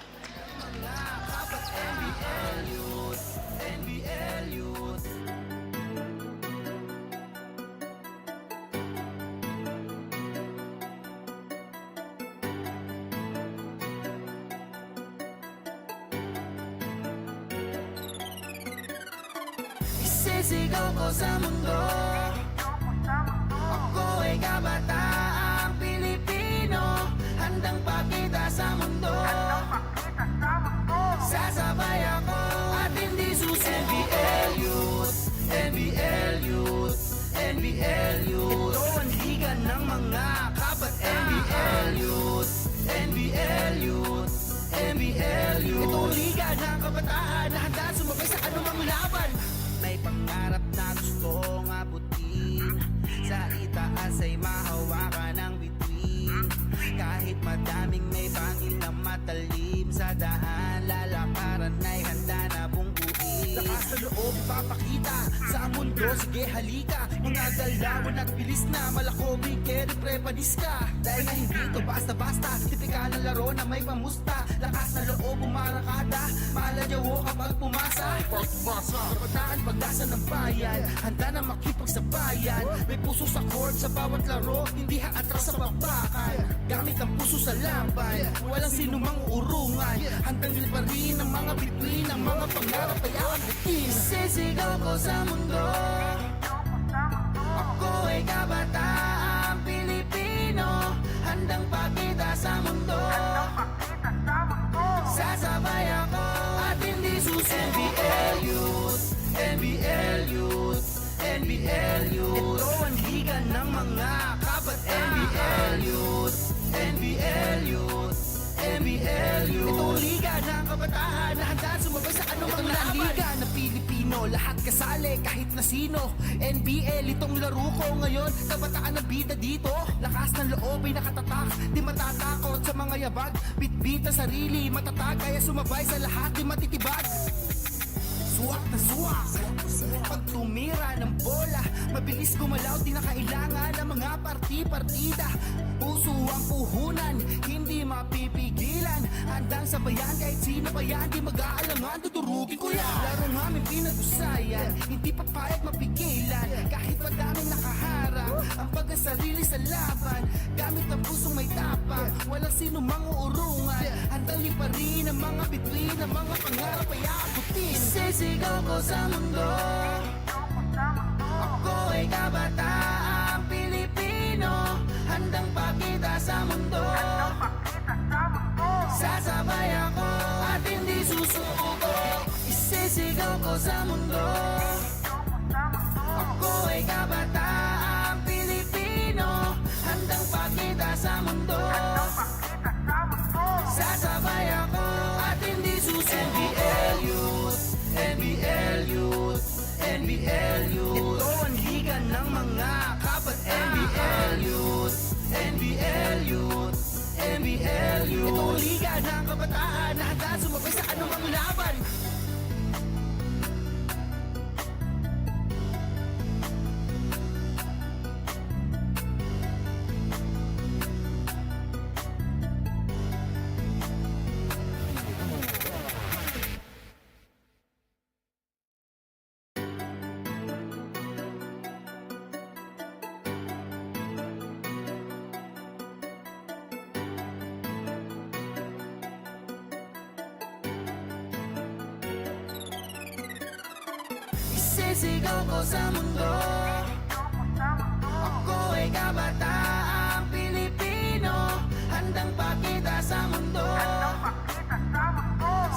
Isisigaw ko sa mundo, ako ay kabataang Pilipino, handang pakita sa mundo. Sasabay ako at hindi susi. NBL-Youth, NBL-Youth, NBL-Youth. Ito ang liga ng mga kabat. NBL-Youth, NBL-Youth, NBL-Youth. Ito ang liga ng kabataan na handa sumabay sa anumang laban. May pangarap na gustong abutin, sa itaas ay mahawakan ng bituin. Kahit madaming may bangin na matalim, sa daan lalakaran ay handa na bungguin. Lakas na loob ipapakita sa mundo, sige halika. Mga galawan at bilis na malakobig, kere prepanis ka. Dahil nga hindi to basta-basta, tipikal na laro na may pamusta. Lakas na loob umarakada, maladyawo kapag pumasa. Kabataan pag-asa ng bayan, handa na makipagsabayan. May puso sa court sa bawat laro, hindi haatras sa bakbakan. Gamit ang puso sa laban, walang sinumang urungan. Handang liparin ang mga bituin, ang mga pangarap ay aabutin. Sisigaw ko sa mundo, ako ay kabataang Pilipino, handang pakita sa mundo. Sasabay ako at hindi susi. NBL-Youth, NBL-Youth, NBL-Youth. Ito ang liga ng mga kabat. NBL-Youth, NBL-Youth, NBL-Youth. Ito ang liga ng kabataan na handa sumabay sa anumang laban. Liga na Pilipino, lahat kasali kahit na sino. NBL, itong laro ko ngayon, kabataan na bida dito. Lakas ng loob ay nakatatak, di matatakot sa mga yabag. Bitbit na sarili, matatag, kaya sumabay sa lahat, di matitibag. Suwak na suwak, pag tumira ng bola, mabilis gumalaw, di na kailangan ng mga parti-partida. Puso ang puhunan, hindi mapipigilan. Handang sabayan kahit sino pa yan, di mag-aalangan, tuturugin ko yan. Larong aming pinag-usayan, hindi papayag mapigilan. Kahit madaming nakaharang, ang pagkasarili sa laban. Gamit ang pusong may tapang, walang sino mang uurungan. Handang liparin ang mga bituin, ang mga pangarap ay aabutin. Sisigaw ko sa mundo, ako ay kabataang Pilipino, handang pakita sa mundo. Sasabay ako at hindi susuko. Isisigaw ko sa mundo, ako ay kabataang Pilipino, handang pakita sa mundo. Sasabay ako at hindi susuko. NBL-Youth, NBL NBL-Youth. Ito ang liga ng mga kabataan. NBL-Youth, NBL-Youth, NBL-Youth. Ito ang liga ng kabataan na handa sumabay sa anumang laban. Isisigaw ko sa mundo, ako ay kabataang Pilipino, handang pakita sa mundo.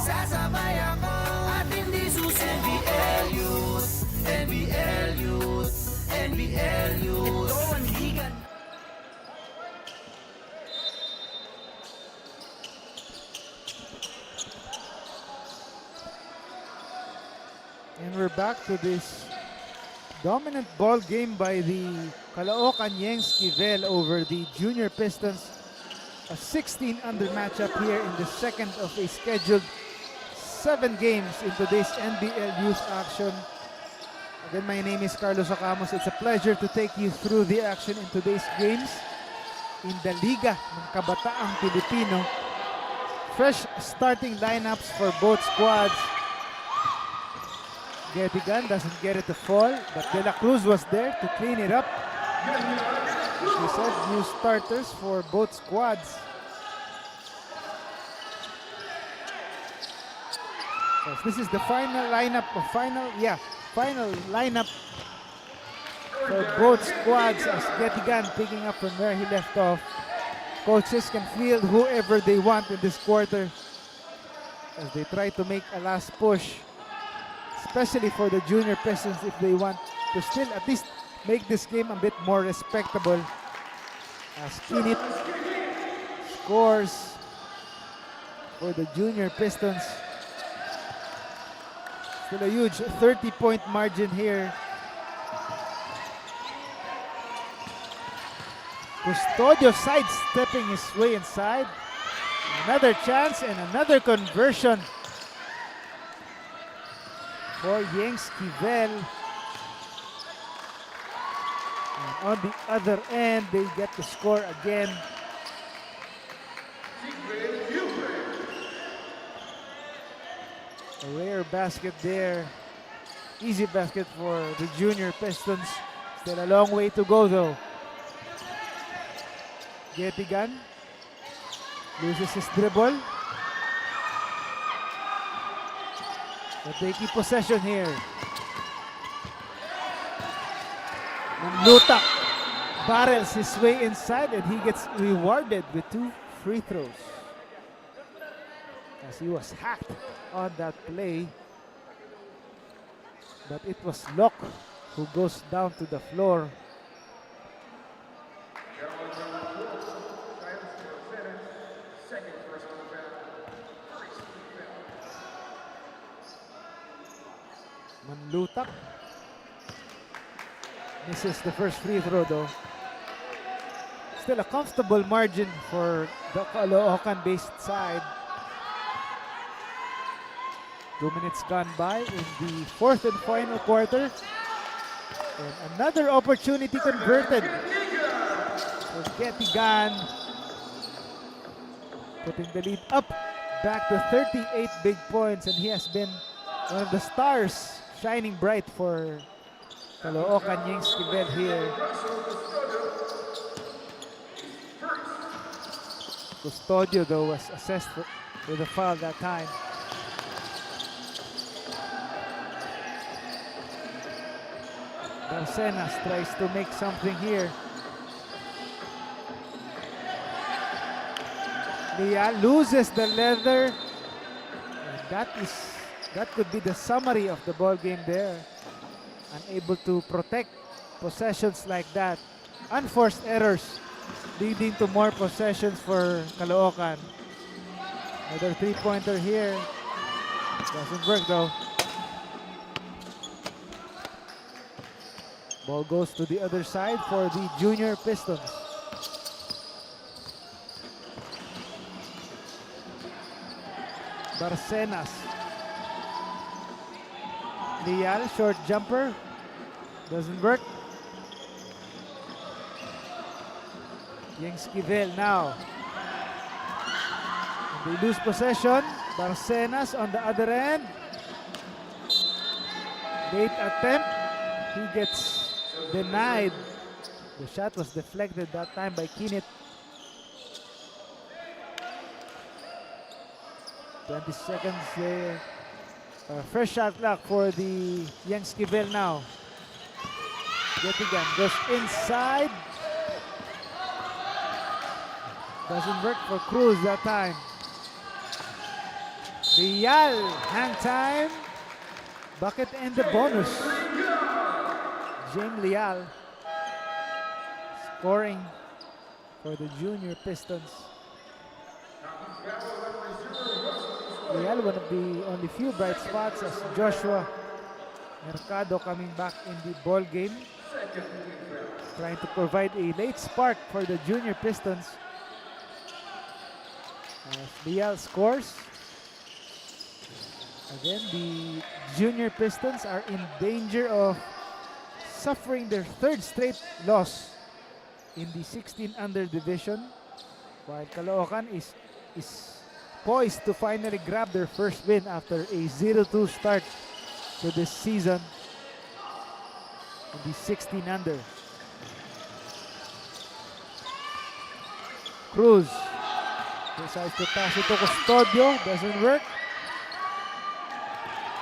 Sasabay ako at hindi susuko. NBL-Youth, NBL-Youth, NBL-Youth. Ito ang liga. And we're back to this dominant ball game by the Caloocan Yengskivel over the Junior Pistons. A 16-under matchup here in the second of a scheduled 7 games in today's NBL Youth action. Again, my name is Carlos Acamos. It's a pleasure to take you through the action in today's games in the Liga ng Kabataang Pilipino. Fresh starting lineups for both squads. Getigan doesn't get it to fall, but De La Cruz was there to clean it up. As we said, new starters for both squads. Yes, this is the final lineup, final lineup for both squads as Getigan picking up from where he left off. Coaches can field whoever they want in this quarter as they try to make a last push, especially for the Junior Pistons if they want to still at least make this game a bit more respectable. As Kinit scores for the Junior Pistons. Still a huge 30-point margin here. Custodio sidestepping his way inside. Another chance and another conversion for Yengskivel. And on the other end, they get to score again. A rare basket there. Easy basket for the Junior Pistons. Still a long way to go though. Getigan loses his dribble. But they keep possession here. Lutak barrels his way inside and he gets rewarded with 2 free throws. As he was hacked on that play. But it was Locke who goes down to the floor. Manlutak misses the first free throw though. Still a comfortable margin for the Caloocan-based side. 2 minutes gone by in the fourth and final quarter. And another opportunity converted for Getigan, putting the lead up back to 38 big points, and he has been one of the stars shining bright for Caloocan Yengskivel here. Custodio though was assessed with a foul that time. Barcenas tries to make something here. Lia loses the leather. And that could be the summary of the ball game there. Unable to protect possessions like that. Unforced errors leading to more possessions for Caloocan. Another three-pointer here. Doesn't work though. Ball goes to the other side for the Junior Pistons. Barcenas. Lial, short jumper. Doesn't work. Yengskivel now. And they lose possession. Barcenas on the other end. Late attempt. He gets denied. The shot was deflected that time by Kinit. 20 seconds there. First shot clock for the Yengskivel now. Getigan goes inside. Doesn't work for Cruz that time. Real, hang time. Bucket and the bonus. James Leal scoring for the Junior Pistons. Leal, one of the only few bright spots as Joshua Mercado coming back in the ball game, trying to provide a late spark for the Junior Pistons. As Leal scores. Again, the Junior Pistons are in danger of suffering their third straight loss in the 16 under division, while Caloocan is poised to finally grab their first win after a 0-2 start to this season in the 16 under. Cruz decides to pass it to Custodio, doesn't work.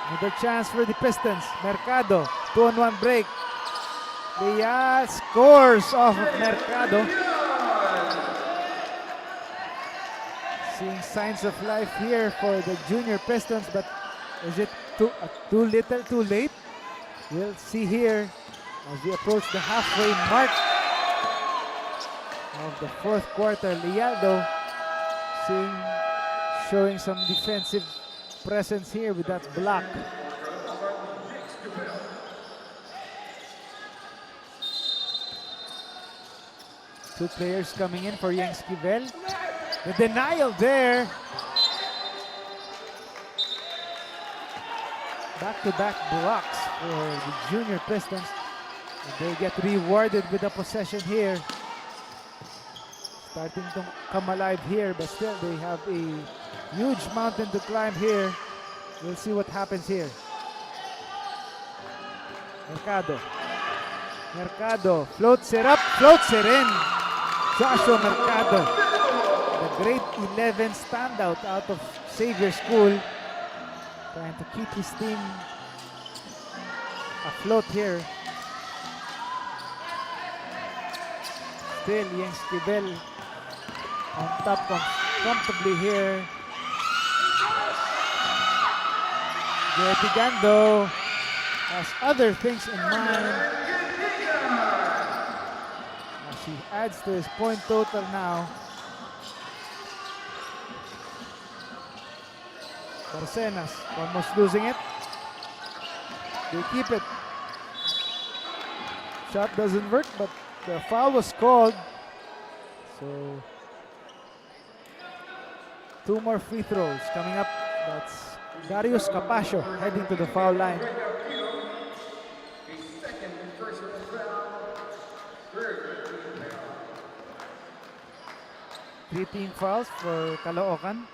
Another chance for the Pistons. Mercado, 2-on-1 break. Leal scores off of Mercado. Seeing signs of life here for the Junior Pistons, but is it too little, too late? We'll see here as we approach the halfway mark of the fourth quarter. Leal, though, showing some defensive presence here with that block. Two players coming in for Yengskivel. The denial there. Back-to-back blocks for the Junior Pistons. And they get rewarded with a possession here. Starting to come alive here, but still they have a huge mountain to climb here. We'll see what happens here. Mercado floats it up, floats it in. Joshua Mercado, the grade 11 standout out of Xavier School, trying to keep his team afloat here. Still Yengskivel on top comfortably here. Getigan has other things in mind as he adds to his point total now. Barcenas almost losing it. They keep it. Shot doesn't work, but the foul was called. So 2 more free throws coming up. That's Darius Capascio heading to the foul line. Three team fouls for Caloocan.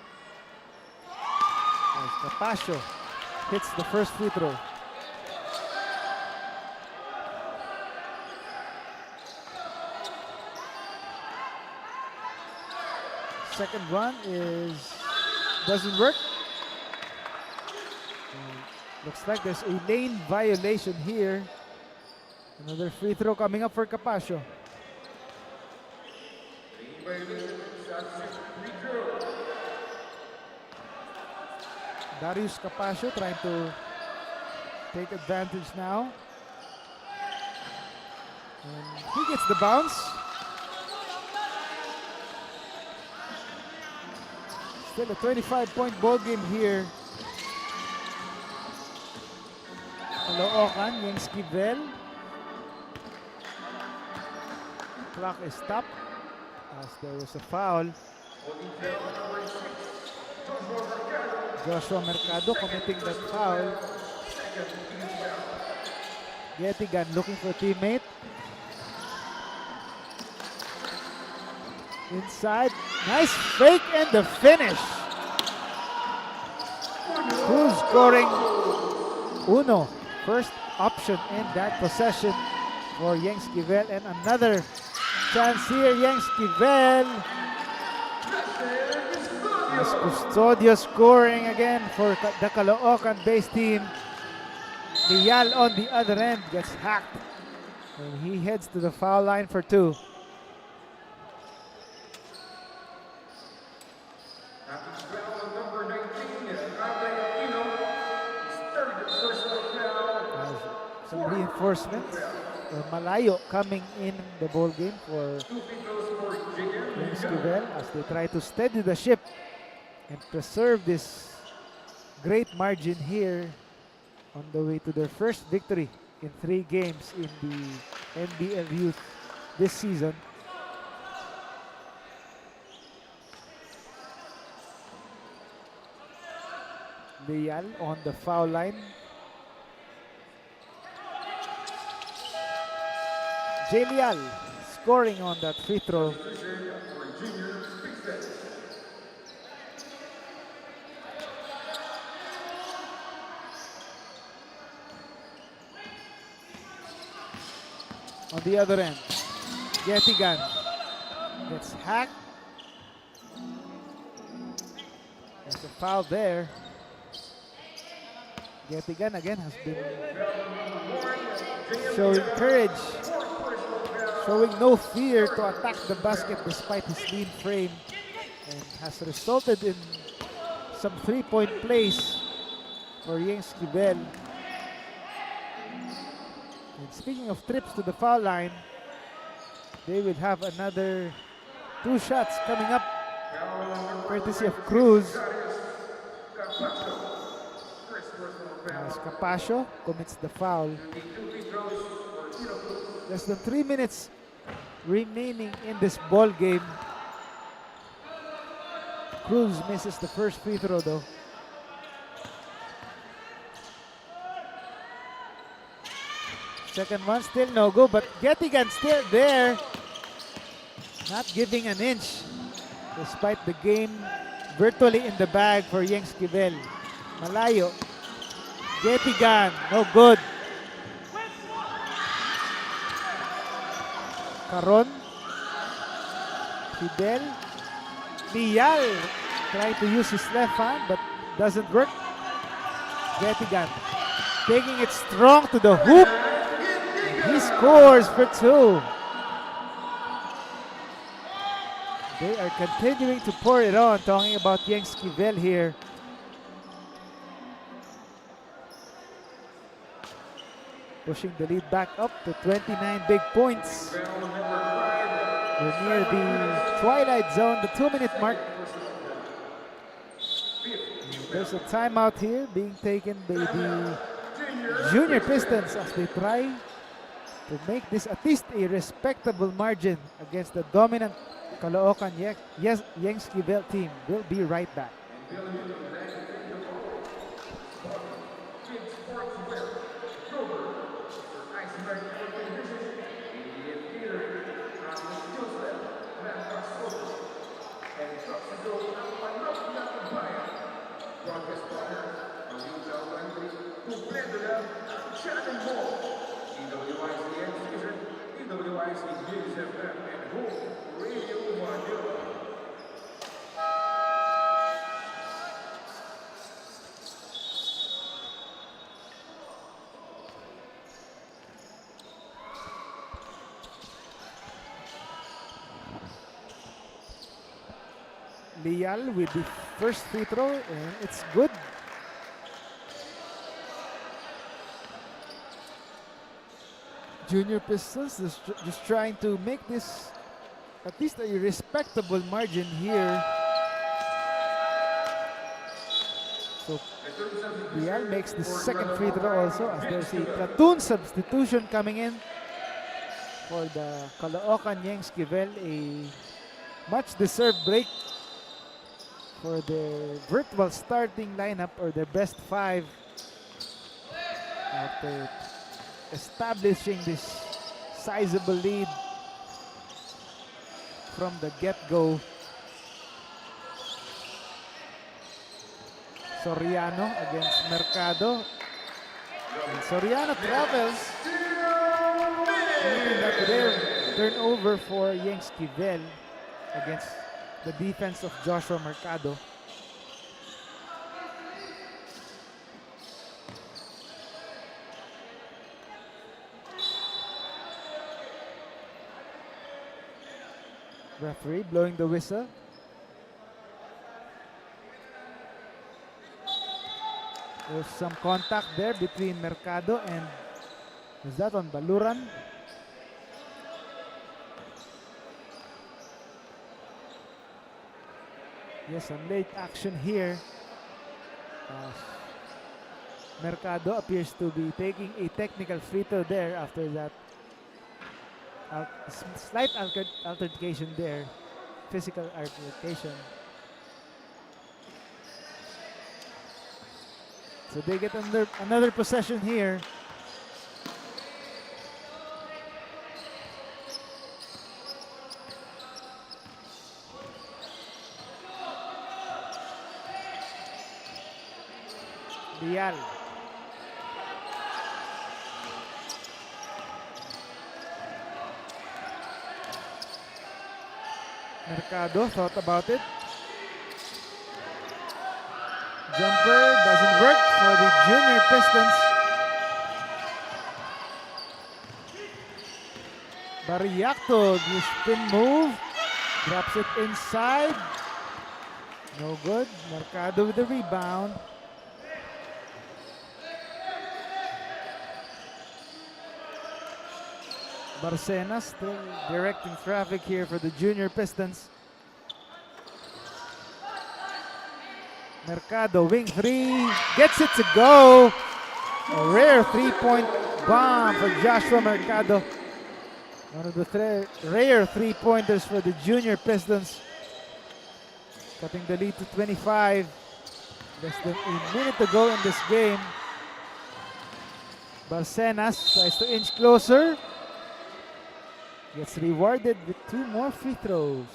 As Capascio hits the first free throw. Second one doesn't work. Looks like there's a lane violation here. Another free throw coming up for Capascio. Darius Capascio trying to take advantage now. And he gets the bounce. Still a 25-point ball game here. Caloocan, Yengskivel. clock is stopped as there was a foul. Joshua Mercado committing that foul. Yetigan looking for a teammate. Inside, nice fake and the finish. Cruz scoring uno. First option in that possession for Yengskivel, and another chance here. Yengskivel. As Custodio scoring again for the Caloocan base team. Lial on the other end gets hacked, and he heads to the foul line for two. Some reinforcements. Malayo coming in the ball game for Yengskivel as they try to steady the ship and preserve this great margin here on the way to their first victory in 3 games in the NBL-Youth this season. Lial on the foul line. Lial scoring on that free throw. On the other end, Yetigan gets hacked. There's a foul there. Yetigan again has been showing courage, showing no fear to attack the basket despite his lean frame, and has resulted in some 3-point plays for Yengskivel. And speaking of trips to the foul line, they will have another 2 shots coming up, courtesy of Cruz. As Capascio commits the foul. Less than 3 minutes remaining in this ball game. Cruz misses the first free throw though. Second one still no go, but Yetigan still there. Not giving an inch despite the game virtually in the bag for Yengskivel. Malayo. Yetigan, no good. Caron. Fidel. Lial trying to use his left hand but doesn't work. Yetigan taking it strong to the hoop. He scores for 2. They are continuing to pour it on, talking about Yengskivel here. Pushing the lead back up to 29 big points. We're near the twilight zone, the 2-minute mark. There's a timeout here being taken by the Junior Pistons as they try to make this at least a respectable margin against the dominant Caloocan Yengskivel team. We'll be right back. Lial with the first free throw, and it's good. Junior Pistons just trying to make this at least a respectable margin here. So Lial makes the second free throw also as there's a platoon substitution coming in for the Caloocan Yengskivel, a much-deserved break for the virtual starting lineup, or their best 5, after establishing this sizable lead from the get-go. Soriano against Mercado. And Soriano travels. Making that rare turnover for Yengskivel against the defense of Joshua Mercado. Referee blowing the whistle. There's some contact there between Mercado and, is that on Baluran? Yes, some late action here. Mercado appears to be taking a technical free throw there after that slight altercation there, physical altercation. So they get another possession here. Lial. Mercado thought about it. Jumper doesn't work for the junior Pistons. Barriacto, the spin move, drops it inside. No good. Mercado with the rebound. Barcena still directing traffic here for the junior Pistons. Mercado, wing 3, gets it to go. A rare 3-point bomb for Joshua Mercado. One of the rare 3-pointers for the junior Pistons. Cutting the lead to 25. Less than a minute to go in this game. Barcenas tries to inch closer. Gets rewarded with 2 more free throws.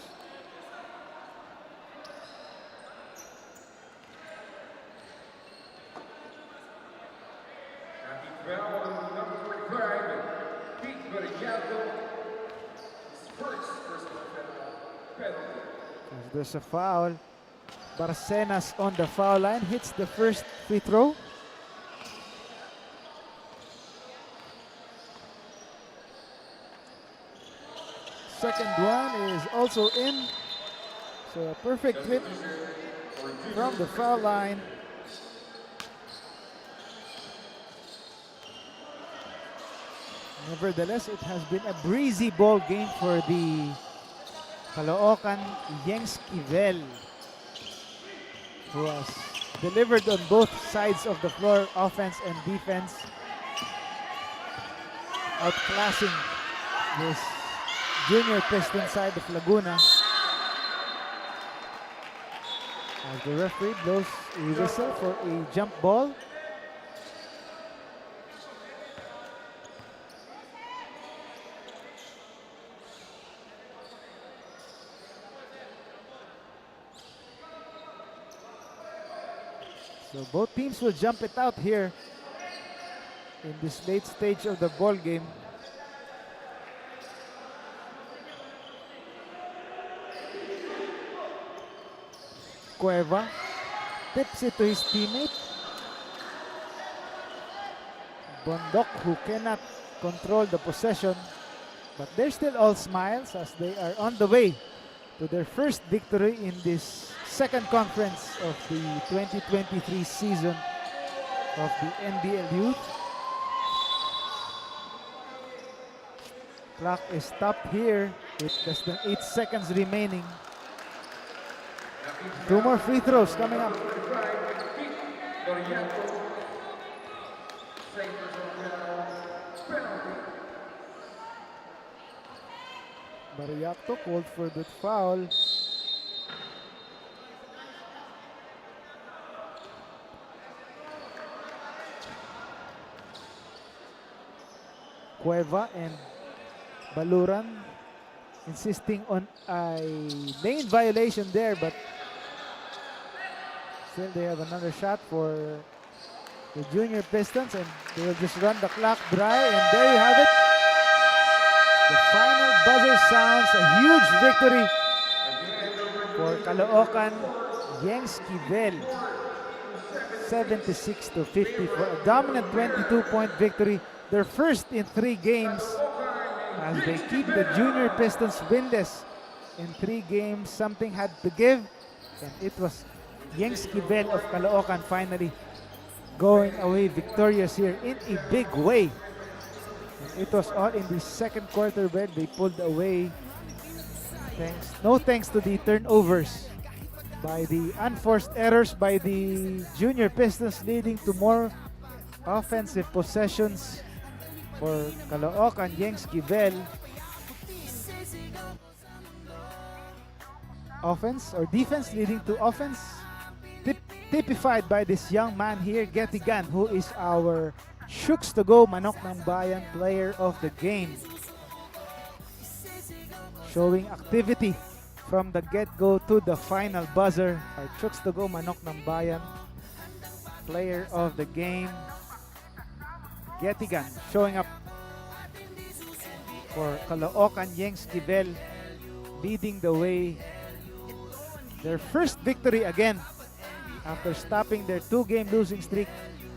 As there's a foul, Barcenas on the foul line hits the first free throw. Second one is also in. So a perfect hit from the foul line. Nevertheless, it has been a breezy ball game for the Caloocan Yengskivel, who has delivered on both sides of the floor, offense and defense, outclassing this junior Piston side of Laguna. As the referee blows a whistle for a jump ball. So both teams will jump it out here in this late stage of the ball game. Cueva tips it to his teammate. Bondok, who cannot control the possession, but they're still all smiles as they are on the way to their first victory in this second conference of the 2023 season of the NBL-Youth. Clock is stopped here with less than 8 seconds remaining. 2 more free throws coming up. Barriato called for that foul. Cueva and Baluran insisting on a lane violation there, but still they have another shot for the Junior Pistons, and they will just run the clock dry, and there you have it. The final buzzer sounds, a huge victory for Caloocan Yengskivel. 76-50 for a dominant 22-point victory. Their first in 3 games as they keep the Junior Pistons winless in 3 games. Something had to give, and it was Yengskivel of Caloocan finally going away victorious here in a big way. And it was all in the second quarter where they pulled away. No thanks to the turnovers by the unforced errors by the Junior Pistons, leading to more offensive possessions for Caloocan Yengskivel. Offense or defense leading to offense, typified by this young man here, Getigan, who is our Shooks to Go Manok ng Bayan player of the game. Showing activity from the get-go to the final buzzer. Our Shooks to Go Manok ng Bayan player of the game, Getigan, showing up for Caloocan Yengskivel, leading the way. Their first victory again after stopping their 2-game losing streak.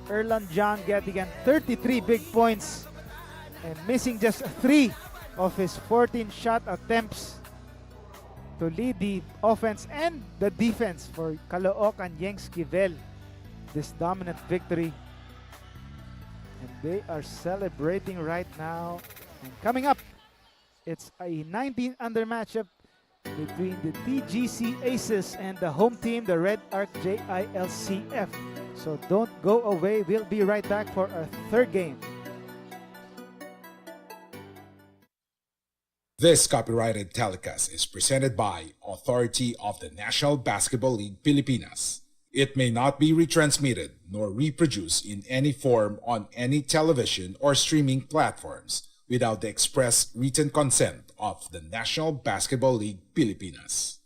Erlan John Getigan, 33 big points and missing just 3 of his 14 shot attempts to lead the offense and the defense for Caloocan Yengskivel. This dominant victory, and they are celebrating right now. And coming up, it's a 19-under matchup between the TGC Aces and the home team, the Red Arc JILCF. So don't go away. We'll be right back for our 3rd game. This copyrighted telecast is presented by Authority of the National Basketball League Pilipinas. It may not be retransmitted nor reproduced in any form on any television or streaming platforms without the express written consent of the National Basketball League Pilipinas.